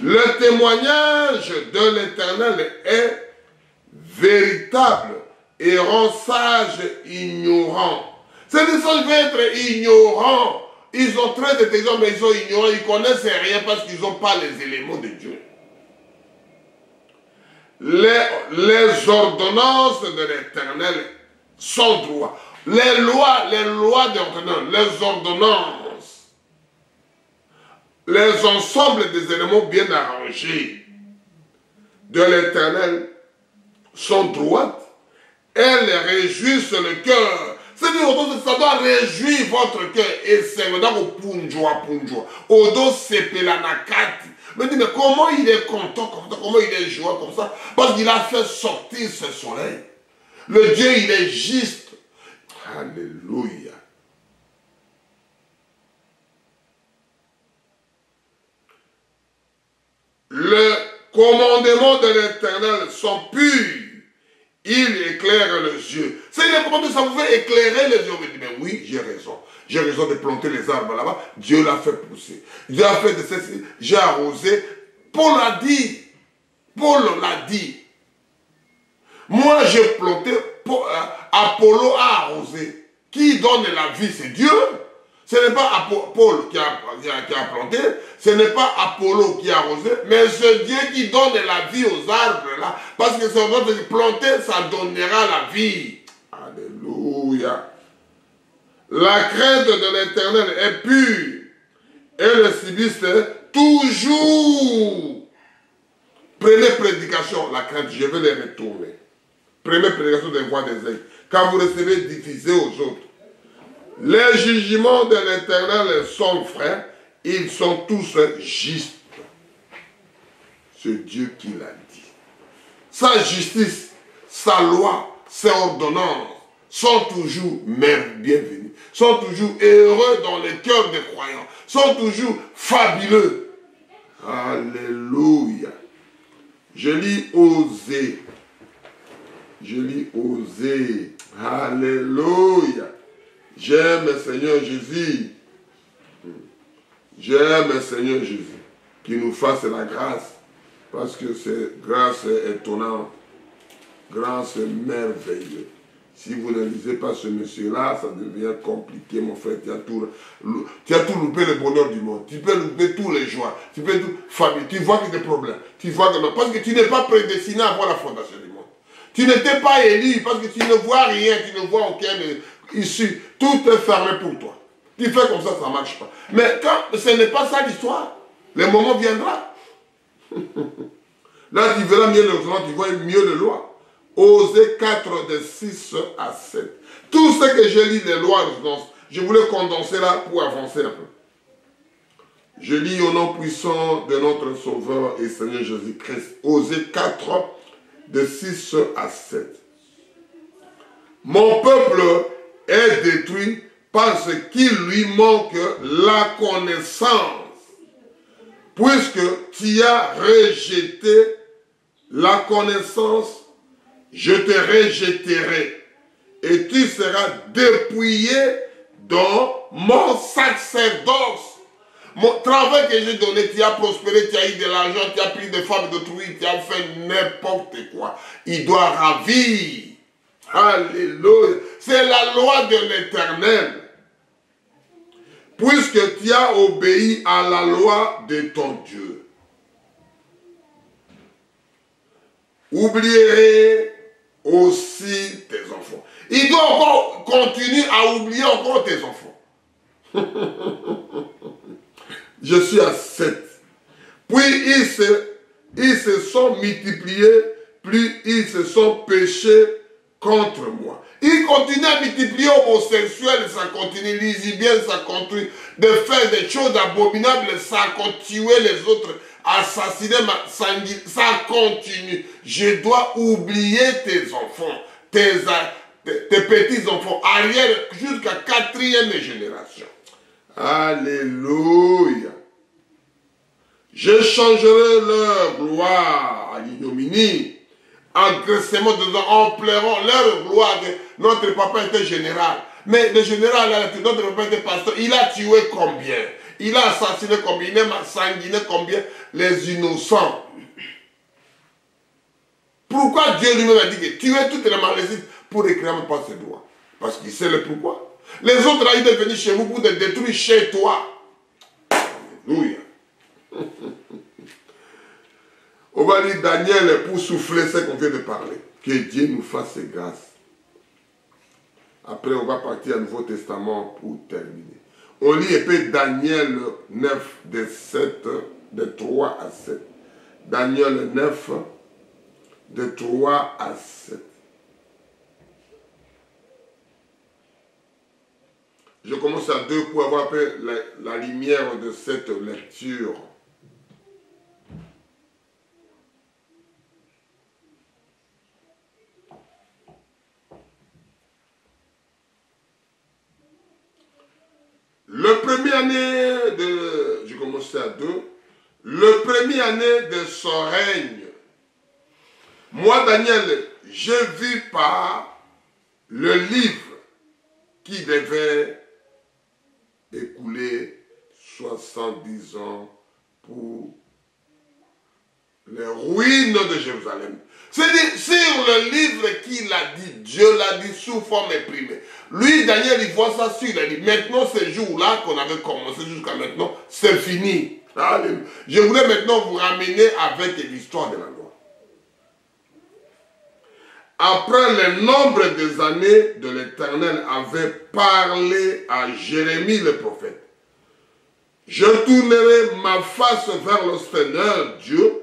Le témoignage de l'Éternel est véritable et rend sage ignorant. Ces gens veulent être ignorants. Ils ont très d'intelligence, mais ils sont ignorants. Ils ne connaissent rien parce qu'ils n'ont pas les éléments de Dieu. Les ordonnances de l'Éternel sont droits. Les lois d'ordonnance, les ordonnances, les ensembles des éléments bien arrangés de l'Éternel sont droites. Elles réjouissent le cœur. C'est-à-dire, ça doit réjouir votre cœur. Et c'est maintenant au punjoa. Odo sepelanakati. Mais dis, mais comment il est content comme ça? Comment il est joyeux comme ça? Parce qu'il a fait sortir ce soleil. Le Dieu, il est juste. Alléluia. Le commandement de l'Éternel sont purs. Il éclaire les yeux. C'est le commandement, ça pouvait éclairer les yeux. On me dit, mais oui, j'ai raison. J'ai raison de planter les arbres là-bas. Dieu l'a fait pousser. Dieu a fait de ceci. J'ai arrosé. Paul l'a dit. Paul l'a dit. Moi, j'ai planté. Apollo a arrosé. Qui donne la vie, c'est Dieu. Ce n'est pas Paul qui a planté, ce n'est pas Apollo qui a arrosé, mais c'est Dieu qui donne la vie aux arbres là. Parce que c'est notre planter, ça donnera la vie. Alléluia. La crainte de l'Éternel est pure et le civisme toujours. Prenez prédication, la crainte, je vais les retourner. Prenez prédication des voix des aigles. Quand vous recevez, diffusez aux autres. Les jugements de l'Éternel sont vrais, ils sont tous justes. C'est Dieu qui l'a dit. Sa justice, sa loi, ses ordonnances sont toujours bienvenues, sont toujours heureux dans les cœurs des croyants, sont toujours fabuleux. Alléluia. Je lis Osée. Je lis Osée. Alléluia. J'aime le Seigneur Jésus. J'aime le Seigneur Jésus. Qui nous fasse la grâce. Parce que c'est grâce étonnante. Grâce merveilleuse. Si vous ne lisez pas ce monsieur-là, ça devient compliqué, mon frère. Tu as tout loupé le bonheur du monde. Tu peux louper tous les joies. Tu peux tout famille. Tu vois que des problèmes. Tu vois que non. Parce que tu n'es pas prédestiné à voir la fondation du monde. Tu n'étais pas élu parce que tu ne vois rien. Tu ne vois aucun issue. Tout est fermé pour toi. Tu fais comme ça ne marche pas. Mais quand ce n'est pas ça l'histoire, le moment viendra. Là, tu verras mieux le journal, tu vois mieux le loi. Osée 4, de 6 à 7. Tout ce que j'ai lu, les lois, je voulais condenser là pour avancer un peu. Je lis au nom puissant de notre Sauveur et Seigneur Jésus-Christ. Osée 4, de 6 à 7. Mon peuple est détruit parce qu'il lui manque la connaissance. Puisque tu as rejeté la connaissance, je te rejetterai et tu seras dépouillé dans mon sacerdoce. Mon travail que j'ai donné, tu as prospéré, tu as eu de l'argent, tu as pris des femmes d'autrui, tu as fait n'importe quoi. Il doit ravir. Alléluia. C'est la loi de l'Éternel. Puisque tu as obéi à la loi de ton Dieu. Oublierai, ô aussi tes enfants. Il doit encore continuer à oublier encore tes enfants. Je suis à 7. Puis ils se sont multipliés, plus ils se sont péchés contre moi. Ils continuent à multiplier homosexuels, ça continue, lesbiennes, ça continue de faire des choses abominables, ça continue les autres, assassiner, ça continue. Je dois oublier tes enfants, tes petits-enfants, arrière jusqu'à 4e génération. Alléluia. Je changerai leur gloire à l'ignominie, engraissement en pleurant leur gloire. Notre papa était général. Mais le général, notre papa était pasteur. Il a tué combien? Il a assassiné combien? Il a sanguiné combien? Les innocents. Pourquoi Dieu lui-même a dit que tuer toutes les malédictions pour réclamer pas ses droits? Parce qu'il sait le pourquoi. Les autres, là, ils sont venus chez vous pour te détruire chez toi. Alléluia. On va dire Daniel pour souffler ce qu'on vient de parler. Que Dieu nous fasse grâce. Après, on va partir au Nouveau Testament pour terminer. On lit un peu Daniel 9, de 3 à 7. Daniel 9, de 3 à 7. Je commence à 2 pour avoir un peu la lumière de cette lecture. Le premier année de... Je commence à 2. Le premier année de son règne. Moi, Daniel, j'ai vu par le livre qui devait écouler 70 ans pour les ruines de Jérusalem. C'est-à-dire, sur le livre qu'il a dit, Dieu l'a dit sous forme imprimée. Lui, Daniel, il voit ça sur, il a dit, maintenant, ce jour-là qu'on avait commencé jusqu'à maintenant, c'est fini. Alléluia. Je voulais maintenant vous ramener avec l'histoire de la loi. Après le nombre des années de l'Éternel avait parlé à Jérémie le prophète. Je tournerai ma face vers le Seigneur Dieu,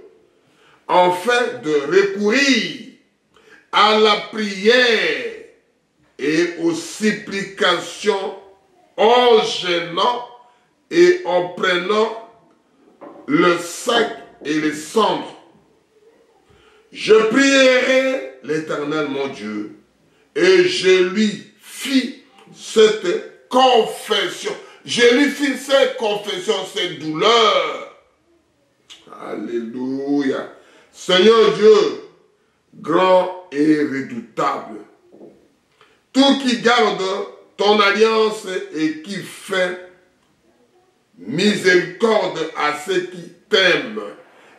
afin de recourir à la prière et aux supplications en gênant et en prenant le sac et les cendres. Je prierai l'Éternel mon Dieu et je lui fis cette confession. Je lui fis cette confession, cette douleur. Alléluia. Seigneur Dieu, grand et redoutable, tout qui garde ton alliance et qui fait miséricorde à ceux qui t'aiment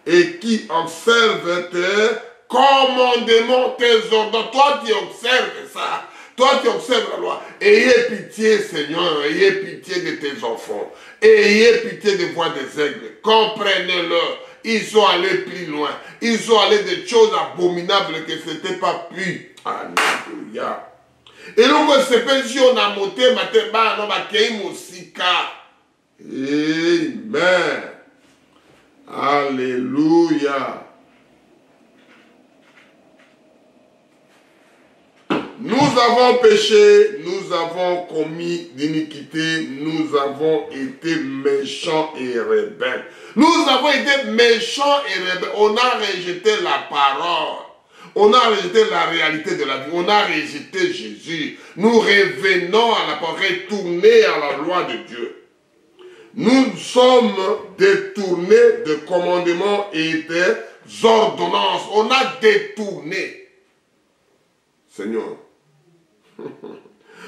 et qui observent tes commandements, tes ordres. Toi qui observes ça, toi qui observes la loi, ayez pitié, Seigneur, ayez pitié de tes enfants, ayez pitié des voix des aigles, comprenez-le. Ils sont allés plus loin. Ils sont allés des choses abominables que ce n'était pas pu. Alléluia. Et donc, c'est pas si on a monté, mateba, non, ma kei musika. Amen. Alléluia. Nous avons péché, nous avons commis d'iniquité, nous avons été méchants et rebelles. Nous avons été méchants et rebelles. On a rejeté la parole. On a rejeté la réalité de la vie. On a rejeté Jésus. Nous revenons à la parole, retournés à la loi de Dieu. Nous sommes détournés de commandements et des ordonnances. On a détourné. Seigneur.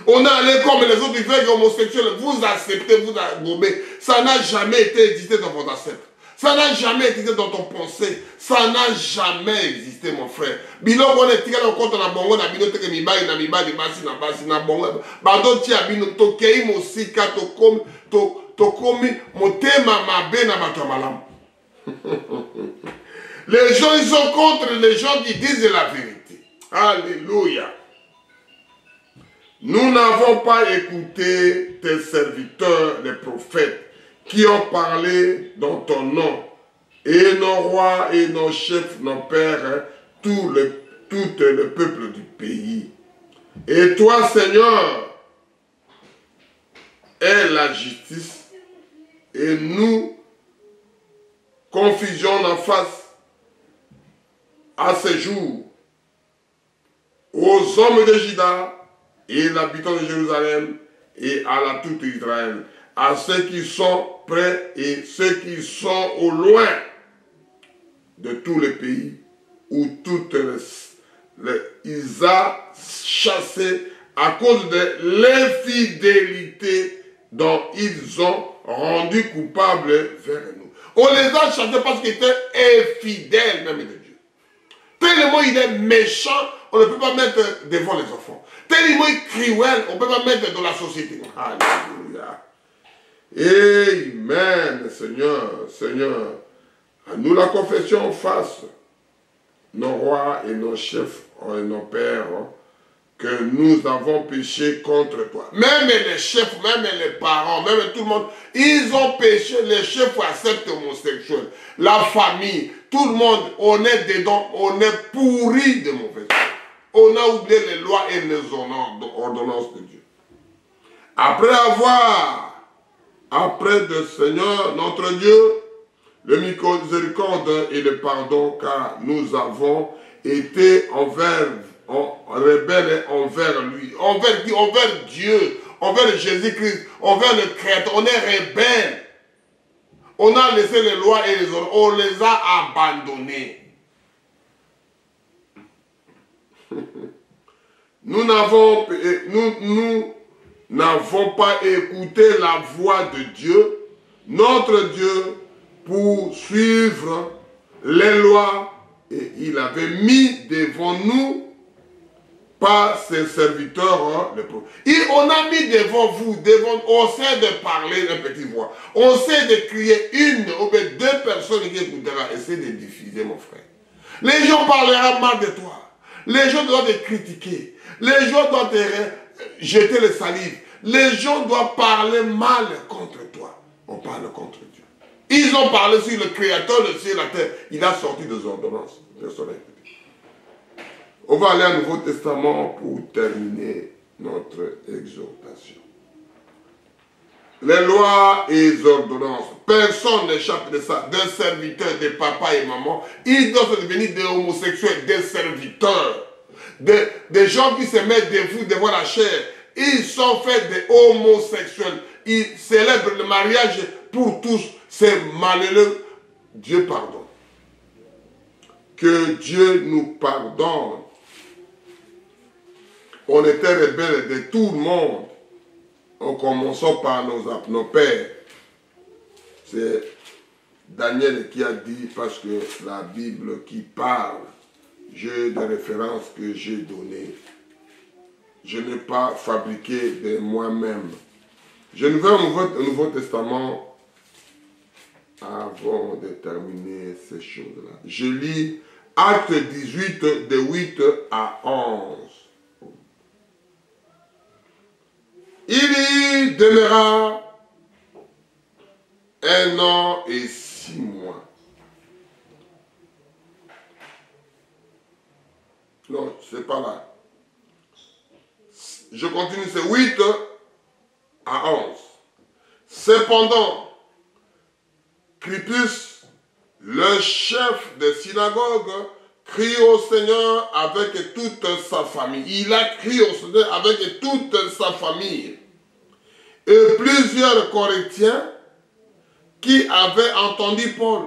On est allé comme les autres, ils veulent homosexuels, vous acceptez, vous gommez. Ça n'a jamais été existé dans votre ancêtre. Ça n'a jamais existé dans ton pensée. Ça n'a jamais existé, mon frère. Bilo on est tiré au compte na bongo na bino teke mibali na basi na bongo. Bado tia bino to kei mosika to komi motema mabe na bato malamu. Les gens ils sont contre les gens qui disent la vérité. Alléluia. Nous n'avons pas écouté tes serviteurs, les prophètes, qui ont parlé dans ton nom, et nos rois et nos chefs, nos pères, tout le peuple du pays. Et toi, Seigneur, est la justice, et nous confusion en face à ce jour aux hommes de Juda et l'habitant de Jérusalem et à la toute Israël, à ceux qui sont près et ceux qui sont au loin de tous les pays où toutes ils ont chassé à cause de l'infidélité dont ils ont rendu coupables vers nous. On les a chassés parce qu'ils étaient infidèles même de Dieu. Tellement il est méchant, on ne peut pas mettre devant les enfants. Tellement il est cruel, on ne peut pas mettre dans la société. Alléluia. Amen, Seigneur, Seigneur. À nous la confession face, nos rois et nos chefs et nos pères, que nous avons péché contre toi. Même les chefs, même les parents, même tout le monde, ils ont péché. Les chefs acceptent homosexuels. La famille, tout le monde, on est dedans, on est pourri de mauvais. On a oublié les lois et les ordonnances de Dieu. Après de Seigneur, notre Dieu, le miséricorde et le pardon, car nous avons été rebelles envers lui, envers Dieu, envers Jésus-Christ, envers le Créateur. On est rebelles. On a laissé les lois et les ordres, on les a abandonnés. Nous n'avons pas écouté la voix de Dieu, notre Dieu, pour suivre les lois, et il avait mis devant nous par ses serviteurs les prophètes. Et on a mis devant vous, on sait de parler un petit voix, on sait de crier une ou deux personnes qui écouteront. Essaye de diffuser, mon frère. Les gens parleront mal de toi, les gens doivent te critiquer, les gens doivent te jeter le salive, les gens doivent parler mal contre toi. On parle contre Dieu. Ils ont parlé sur le Créateur de ciel et la terre. Il a sorti des ordonnances. On va aller au Nouveau Testament pour terminer notre exhortation. Les lois et les ordonnances. Personne n'échappe de ça. Des serviteurs, des papas et mamans. Ils doivent devenir des homosexuels, des serviteurs. Des gens qui se mettent debout devant la chair. Ils sont faits des homosexuels. Ils célèbrent le mariage pour tous. C'est malheureux. Dieu pardonne. Que Dieu nous pardonne. On était rebelles de tout le monde. En commençant par nos pères. C'est Daniel qui a dit, parce que la Bible qui parle, j'ai des références que j'ai données. Je n'ai pas fabriqué de moi-même. Je ne vais au Nouveau Testament avant de terminer ces choses-là. Je lis Acte 18, de 8 à 11. Il y demeura 1 an et 6 mois. Non, c'est pas là. Je continue, c'est 8 à 11. Cependant, Crispus, le chef de synagogue, crie au Seigneur avec toute sa famille. Il a crié au Seigneur avec toute sa famille. Et plusieurs Corinthiens qui avaient entendu Paul,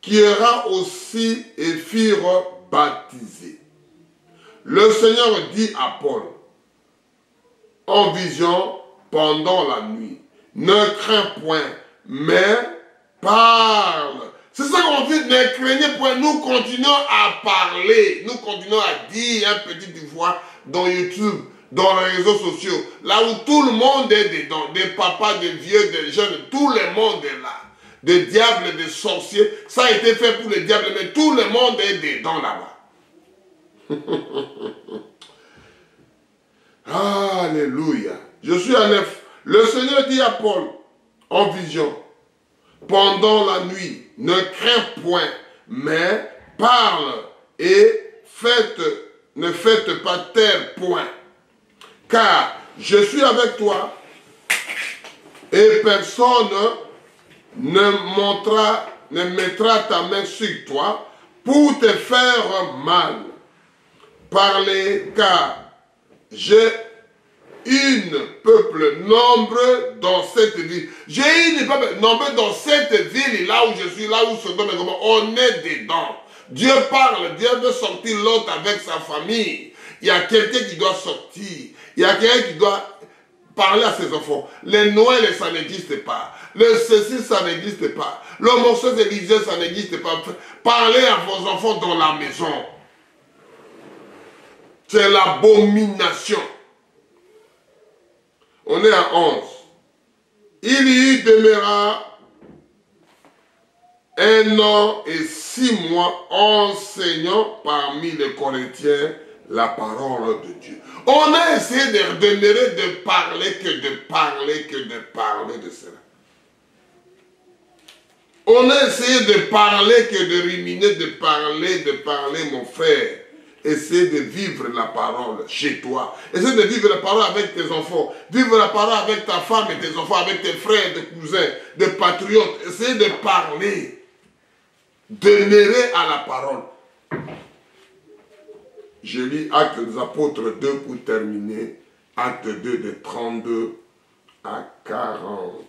qui ira aussi et furent baptisés. Le Seigneur dit à Paul, en vision pendant la nuit, ne crains point, mais parle. C'est ça qu'on dit, ne craignez point, nous continuons à parler, nous continuons à dire un petit voix dans YouTube, dans les réseaux sociaux, là où tout le monde est dedans, des papas, des vieux, des jeunes, tout le monde est là. Des diables, des sorciers, ça a été fait pour les diables, mais tout le monde est dedans là-bas. Alléluia. Je suis à neuf. Le Seigneur dit à Paul, en vision, pendant la nuit, ne crains point, mais parle et ne faites pas taire point. Car je suis avec toi et personne ne mettra ta main sur toi pour te faire mal. Parlez, car j'ai une peuple nombreux dans cette ville. J'ai une peuple nombreux dans cette ville, là où je suis, là où Sodome et Gomorrhe, on est dedans. Dieu parle, Dieu veut sortir l'autre avec sa famille. Il y a quelqu'un qui doit sortir. Il y a quelqu'un qui doit parler à ses enfants. Les Noël, ça n'existe pas. Le ceci, ça n'existe pas. L'homosexualité religieux, ça n'existe pas. Parlez à vos enfants dans la maison. C'est l'abomination. On est à 11. Il y demeura 1 an et 6 mois enseignant parmi les Corinthiens la parole de Dieu. On a essayé de demeurer de parler de cela. On a essayé de parler que de ruminer, de parler, mon frère. Essaye de vivre la parole chez toi. Essaye de vivre la parole avec tes enfants. Vivre la parole avec ta femme et tes enfants, avec tes frères, tes cousins, des patriotes. Essaye de parler. Demeurer à la parole. Je lis Actes des Apôtres 2 pour terminer. Actes 2 de 32 à 40.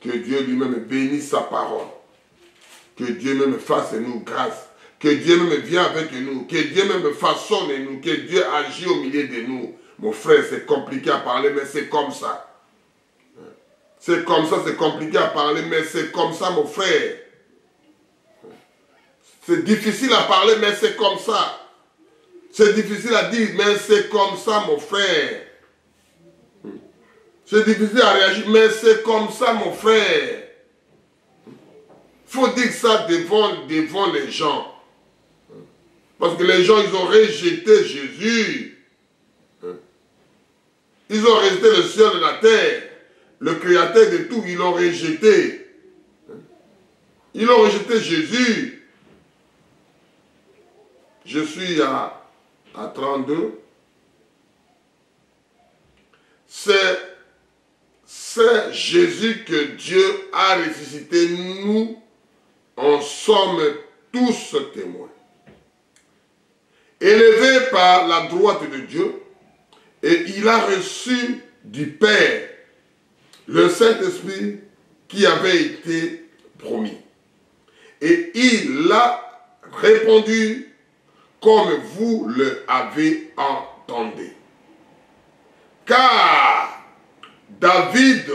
Que Dieu lui-même bénisse sa parole. Que Dieu même fasse nous grâce. Que Dieu même vienne avec nous. Que Dieu même façonne nous. Que Dieu agit au milieu de nous. Mon frère, c'est compliqué à parler, mais c'est comme ça. C'est comme ça, c'est compliqué à parler, mais c'est comme ça, mon frère. C'est difficile à parler, mais c'est comme ça. C'est difficile à dire, mais c'est comme ça, mon frère. C'est difficile à réagir, mais c'est comme ça, mon frère. Il faut dire ça devant les gens. Parce que les gens, ils ont rejeté Jésus. Ils ont rejeté le ciel et la terre. Le créateur de tout, ils l'ont rejeté. Ils ont rejeté Jésus. Je suis à 32. C'est Jésus que Dieu a ressuscité. Nous en sommes tous témoins. Élevé par la droite de Dieu, et il a reçu du Père le Saint-Esprit qui avait été promis. Et il l'a répondu comme vous le avez entendu. Car David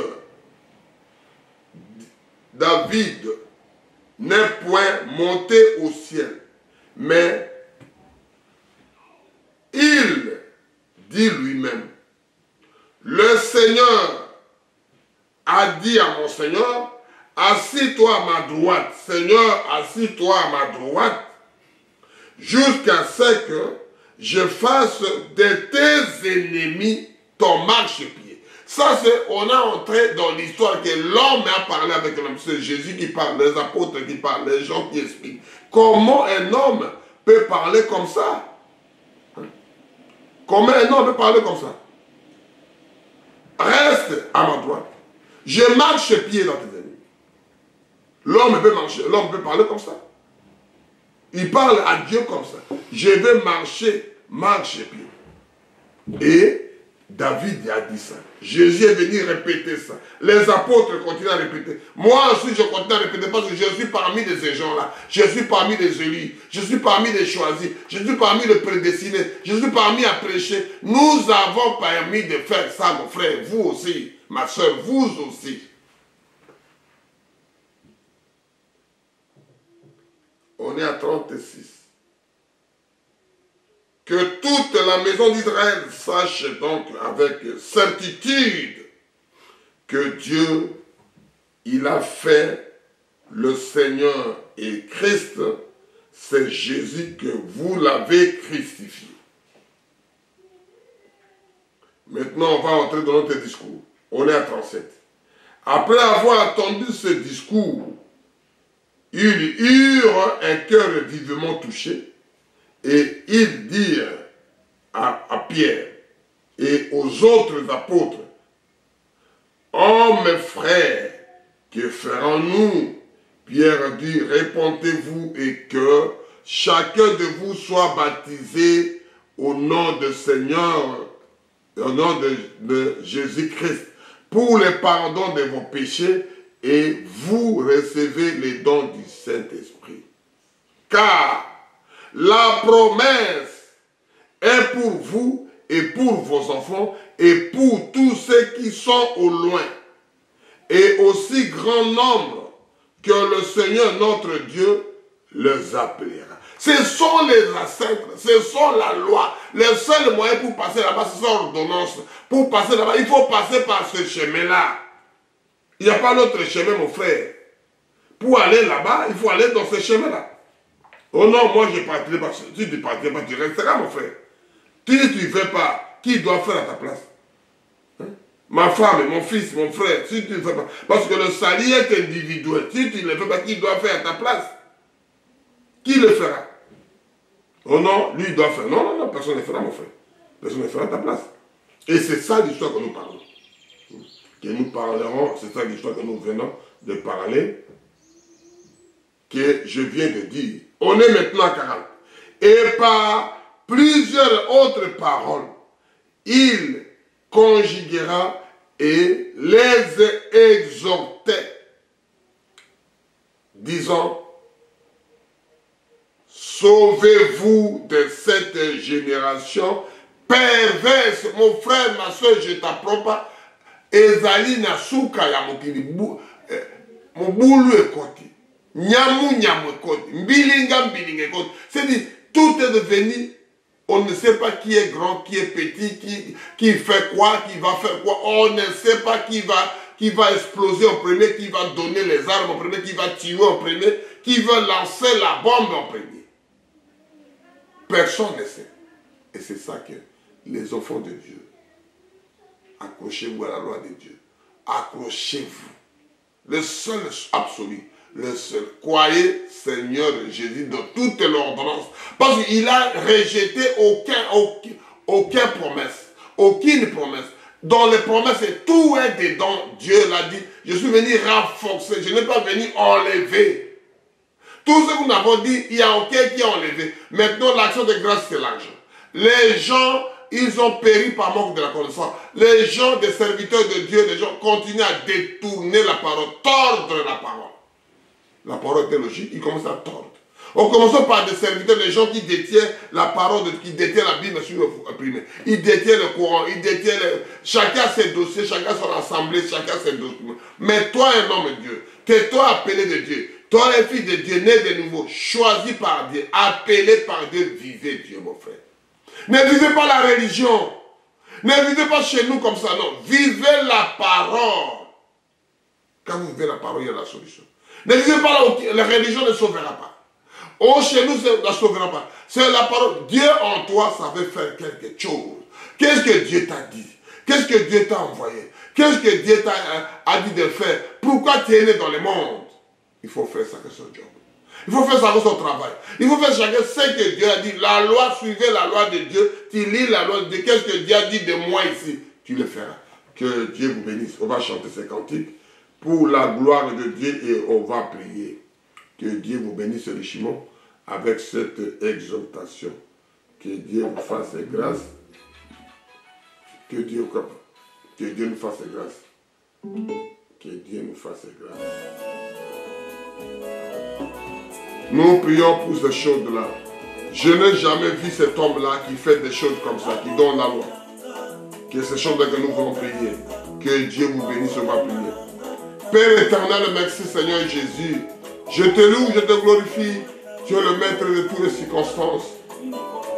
n'est point monté au ciel, mais il dit lui-même, le Seigneur a dit à mon Seigneur, assis-toi à ma droite, Seigneur, assis-toi à ma droite, jusqu'à ce que je fasse de tes ennemis ton marchepied. Ça, c'est, on a entré dans l'histoire que l'homme a parlé avec l'homme. C'est Jésus qui parle, les apôtres qui parlent, les gens qui expliquent. Comment un homme peut parler comme ça? Comment un homme peut parler comme ça? Reste à ma droite. Je marche pied dans tes ennemis. L'homme peut marcher, l'homme peut parler comme ça. Il parle à Dieu comme ça. Je vais marcher, marche pied. Et David a dit ça. Jésus est venu répéter ça. Les apôtres continuent à répéter. Moi aussi, je continue à répéter parce que je suis parmi de ces gens-là. Je suis parmi les élus. Je suis parmi les choisis. Je suis parmi les prédestinés. Je suis parmi à prêcher. Nous avons permis de faire ça, mon frère. Vous aussi, ma soeur, vous aussi. On est à 36. Que toute la maison d'Israël sache donc avec certitude que Dieu, il a fait le Seigneur et Christ c'est Jésus que vous l'avez crucifié. Maintenant, on va entrer dans notre discours. On est à 37. Après avoir entendu ce discours, ils eurent un cœur vivement touché et ils dirent à Pierre et aux autres apôtres, « Oh mes frères, que ferons-nous » Pierre dit, « Répondez-vous et que chacun de vous soit baptisé au nom du Seigneur, au nom de Jésus-Christ, pour le pardon de vos péchés, et vous recevez les dons du Saint-Esprit. Car la promesse est pour vous et pour vos enfants et pour tous ceux qui sont au loin, et aussi grand nombre que le Seigneur notre Dieu les appellera. Ce sont les ancêtres, ce sont la loi. Le seul moyen pour passer là-bas, c'est l'ordonnance. Pour passer là-bas, il faut passer par ce chemin-là. Il n'y a pas d'autre chemin, mon frère. Pour aller là-bas, il faut aller dans ce chemin-là. Oh non, moi je ne partirai pas. Si tu ne partiras pas, tu resteras, mon frère. Si tu ne fais pas, qui doit faire à ta place? Hein? Ma femme, mon fils, mon frère, si tu ne fais pas. Parce que le salut est individuel. Si tu ne le fais pas, qui doit faire à ta place? Qui le fera? Oh non, lui il doit faire. Non, non, non, personne ne fera, mon frère. Personne ne fera à ta place. Et c'est ça l'histoire que nous parlons. Que nous parlerons, c'est ça l'histoire que nous venons de parler, que je viens de dire. On est maintenant à 40. Et par plusieurs autres paroles, il conjuguera et les exhortait, disant, sauvez-vous de cette génération perverse. Mon frère, ma soeur, je t'apprends pas. Ezali na suka ya mokili mobulu ekoti nyamu ekoti mbilinga ekoti. C'est-à-dire, tout est devenu, on ne sait pas qui est grand, qui est petit, qui fait quoi, qui va faire quoi. On ne sait pas qui va exploser en premier, qui va donner les armes en premier, qui va tuer en premier, qui va lancer la bombe en premier. Personne ne sait. Et c'est ça que les enfants de Dieu, accrochez-vous à la loi de Dieu. Accrochez-vous. Le seul absolu. Le seul. Croyez Seigneur Jésus dans toute l'ordonnance. Parce qu'il a rejeté aucune promesse. Aucune promesse. Dans les promesses, tout est dedans. Dieu l'a dit. Je suis venu renforcer. Je n'ai pas venu enlever. Tout ce que nous avons dit, il n'y a aucun qui a enlevé. Maintenant, l'action de grâce, c'est l'argent. Les gens, ils ont péri par manque de la connaissance. Les gens, des serviteurs de Dieu, les gens continuent à détourner la parole, tordre la parole. La parole était logique, ils commencent à tordre. On commence par des serviteurs, les gens qui détiennent la parole, qui détiennent la Bible sur le imprimé. Ils détiennent le Coran, ils détiennent chacun ses dossiers, chacun son assemblée, chacun ses documents. Mais toi, un homme de Dieu, tais-toi appelé de Dieu. Toi, un fils de Dieu, né de nouveau, choisi par Dieu, appelé par Dieu, vivez Dieu, mon frère. Ne vivez pas la religion. Ne vivez pas chez nous comme ça, non. Vivez la parole. Quand vous vivez la parole, il y a la solution. Ne vivez pas la religion ne sauvera pas. Oh, chez nous, ça ne sauvera pas. C'est la parole. Dieu en toi, ça veut faire quelque chose. Qu'est-ce que Dieu t'a dit? Qu'est-ce que Dieu t'a envoyé? Qu'est-ce que Dieu t'a dit de faire? Pourquoi tu es né dans le monde? Il faut faire ça que son job. Il faut faire ça que son travail. Il faut faire chacun ce que Dieu a dit. La loi, suivez la loi de Dieu. Tu lis la loi de Dieu. Qu'est-ce que Dieu a dit de moi ici? Tu le feras. Que Dieu vous bénisse. On va chanter ces cantiques pour la gloire de Dieu et on va prier. Que Dieu vous bénisse richement avec cette exaltation. Que Dieu vous fasse grâce. Que Dieu nous fasse grâce. Que Dieu nous fasse grâce. Nous prions pour ces choses-là. Je n'ai jamais vu cet homme-là qui fait des choses comme ça, qui donne la loi. Que ces choses-là que nous allons prier. Que Dieu vous bénisse, on va prier. Père éternel, merci Seigneur Jésus. Je te loue, je te glorifie. Tu es le maître de toutes les circonstances.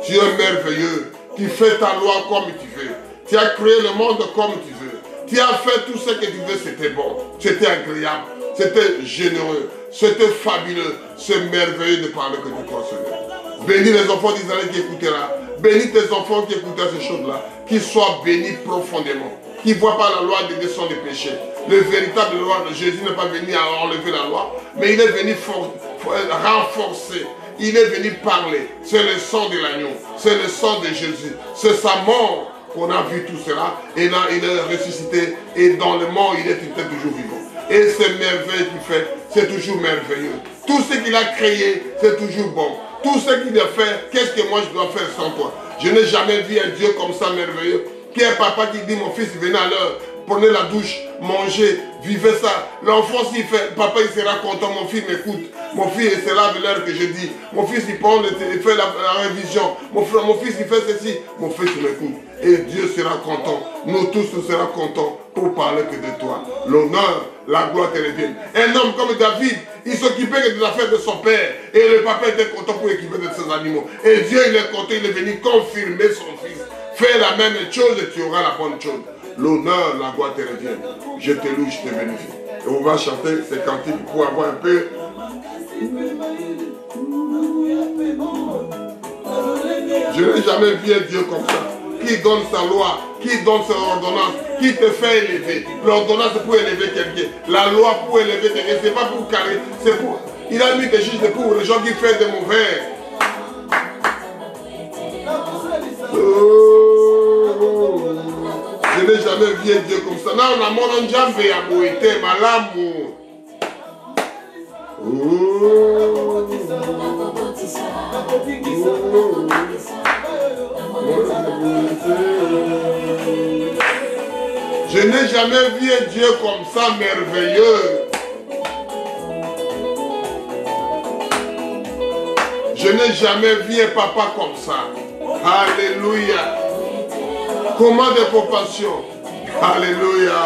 Tu es merveilleux. Tu fais ta loi comme tu veux. Tu as créé le monde comme tu veux. Tu as fait tout ce que tu veux, c'était bon. C'était agréable. C'était généreux. C'était fabuleux. c'est merveilleux de parler que tu crois, Seigneur. Bénis les enfants d'Israël qui écoutera. Bénis tes enfants qui écouteront ces choses-là. Qu'ils soient bénis profondément. Qui ne voient pas la loi de descendre des péchés. Le véritable loi de Jésus n'est pas venu à enlever la loi, mais il est venu renforcer. Il est venu parler. C'est le sang de l'agneau. C'est le sang de Jésus. C'est sa mort qu'on a vu tout cela. Et là, il est ressuscité. Et dans le mort, il était toujours vivant. Et ces merveilles qu'il fait, c'est toujours merveilleux. Tout ce qu'il a créé, c'est toujours bon. Tout ce qu'il a fait, qu'est-ce que moi je dois faire sans toi? Je n'ai jamais vu un Dieu comme ça merveilleux. Qui est papa qui dit, mon fils, venez à l'heure, prenez la douche, mangez, vivez ça. L'enfant, s'il fait, papa, il sera content, mon fils m'écoute. Mon fils, c'est là de l'heure que je dis. Mon fils, il prend, il fait la révision. Mon fils, il fait ceci. Mon fils, il m'écoute. Et Dieu sera content. Nous tous, nous serons contents pour parler que de toi. L'honneur, la gloire te revienne. Un homme comme David, il s'occupait des affaires de son père. Et le papa était content pour s'occuper de ses animaux. Et Dieu, il est content, il est venu confirmer son fils. Fais la même chose et tu auras la bonne chose. L'honneur, la gloire te revienne. Je te loue, je te bénifie. Et on va chanter ces cantiques pour avoir un peu. Je n'ai jamais vu un Dieu comme ça. Qui donne sa loi, qui donne ses ordonnances, qui te fait élever. L'ordonnance c'est pour élever quelqu'un. La loi pour élever quelqu'un. Ce n'est pas pour carrer. C'est pour. Il a mis des juges pour les gens qui font des mauvais. Je n'ai jamais vu un Dieu comme ça. Là, on a mon enjambé à Moïté, malamu. Je n'ai jamais vu un Dieu comme ça merveilleux. Je n'ai jamais vu un papa comme ça. Alléluia. Comment de compassion. Alléluia.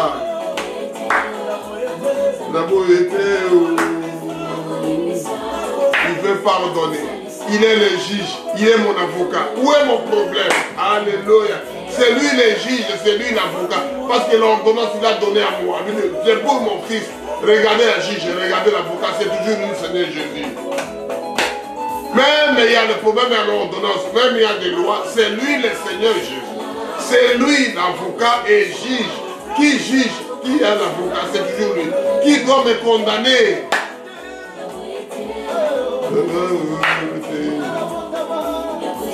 Il veut pardonner. Il est le juge. Il est mon avocat. Où est mon problème? Alléluia. C'est lui le juge, c'est lui l'avocat. Parce que l'ordonnance il a donné à moi. C'est pour mon fils. Regardez le juge, regardez l'avocat. C'est toujours lui, Seigneur Jésus. Même il y a le problème à l'ordonnance, même il y a des lois, c'est lui le Seigneur Jésus. C'est lui l'avocat et juge. Qui juge? Qui est l'avocat? C'est toujours lui. Qui doit me condamner?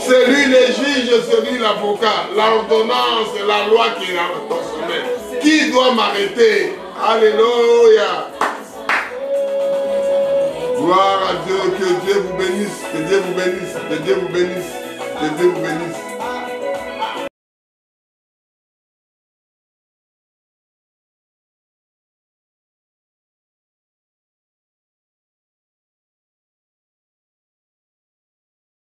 C'est lui le juge, c'est lui l'avocat. L'ordonnance, la loi qui est dans son main. Qui doit m'arrêter? Alléluia. Gloire à Dieu, que Dieu vous bénisse, que Dieu vous bénisse, que Dieu vous bénisse, que Dieu vous bénisse.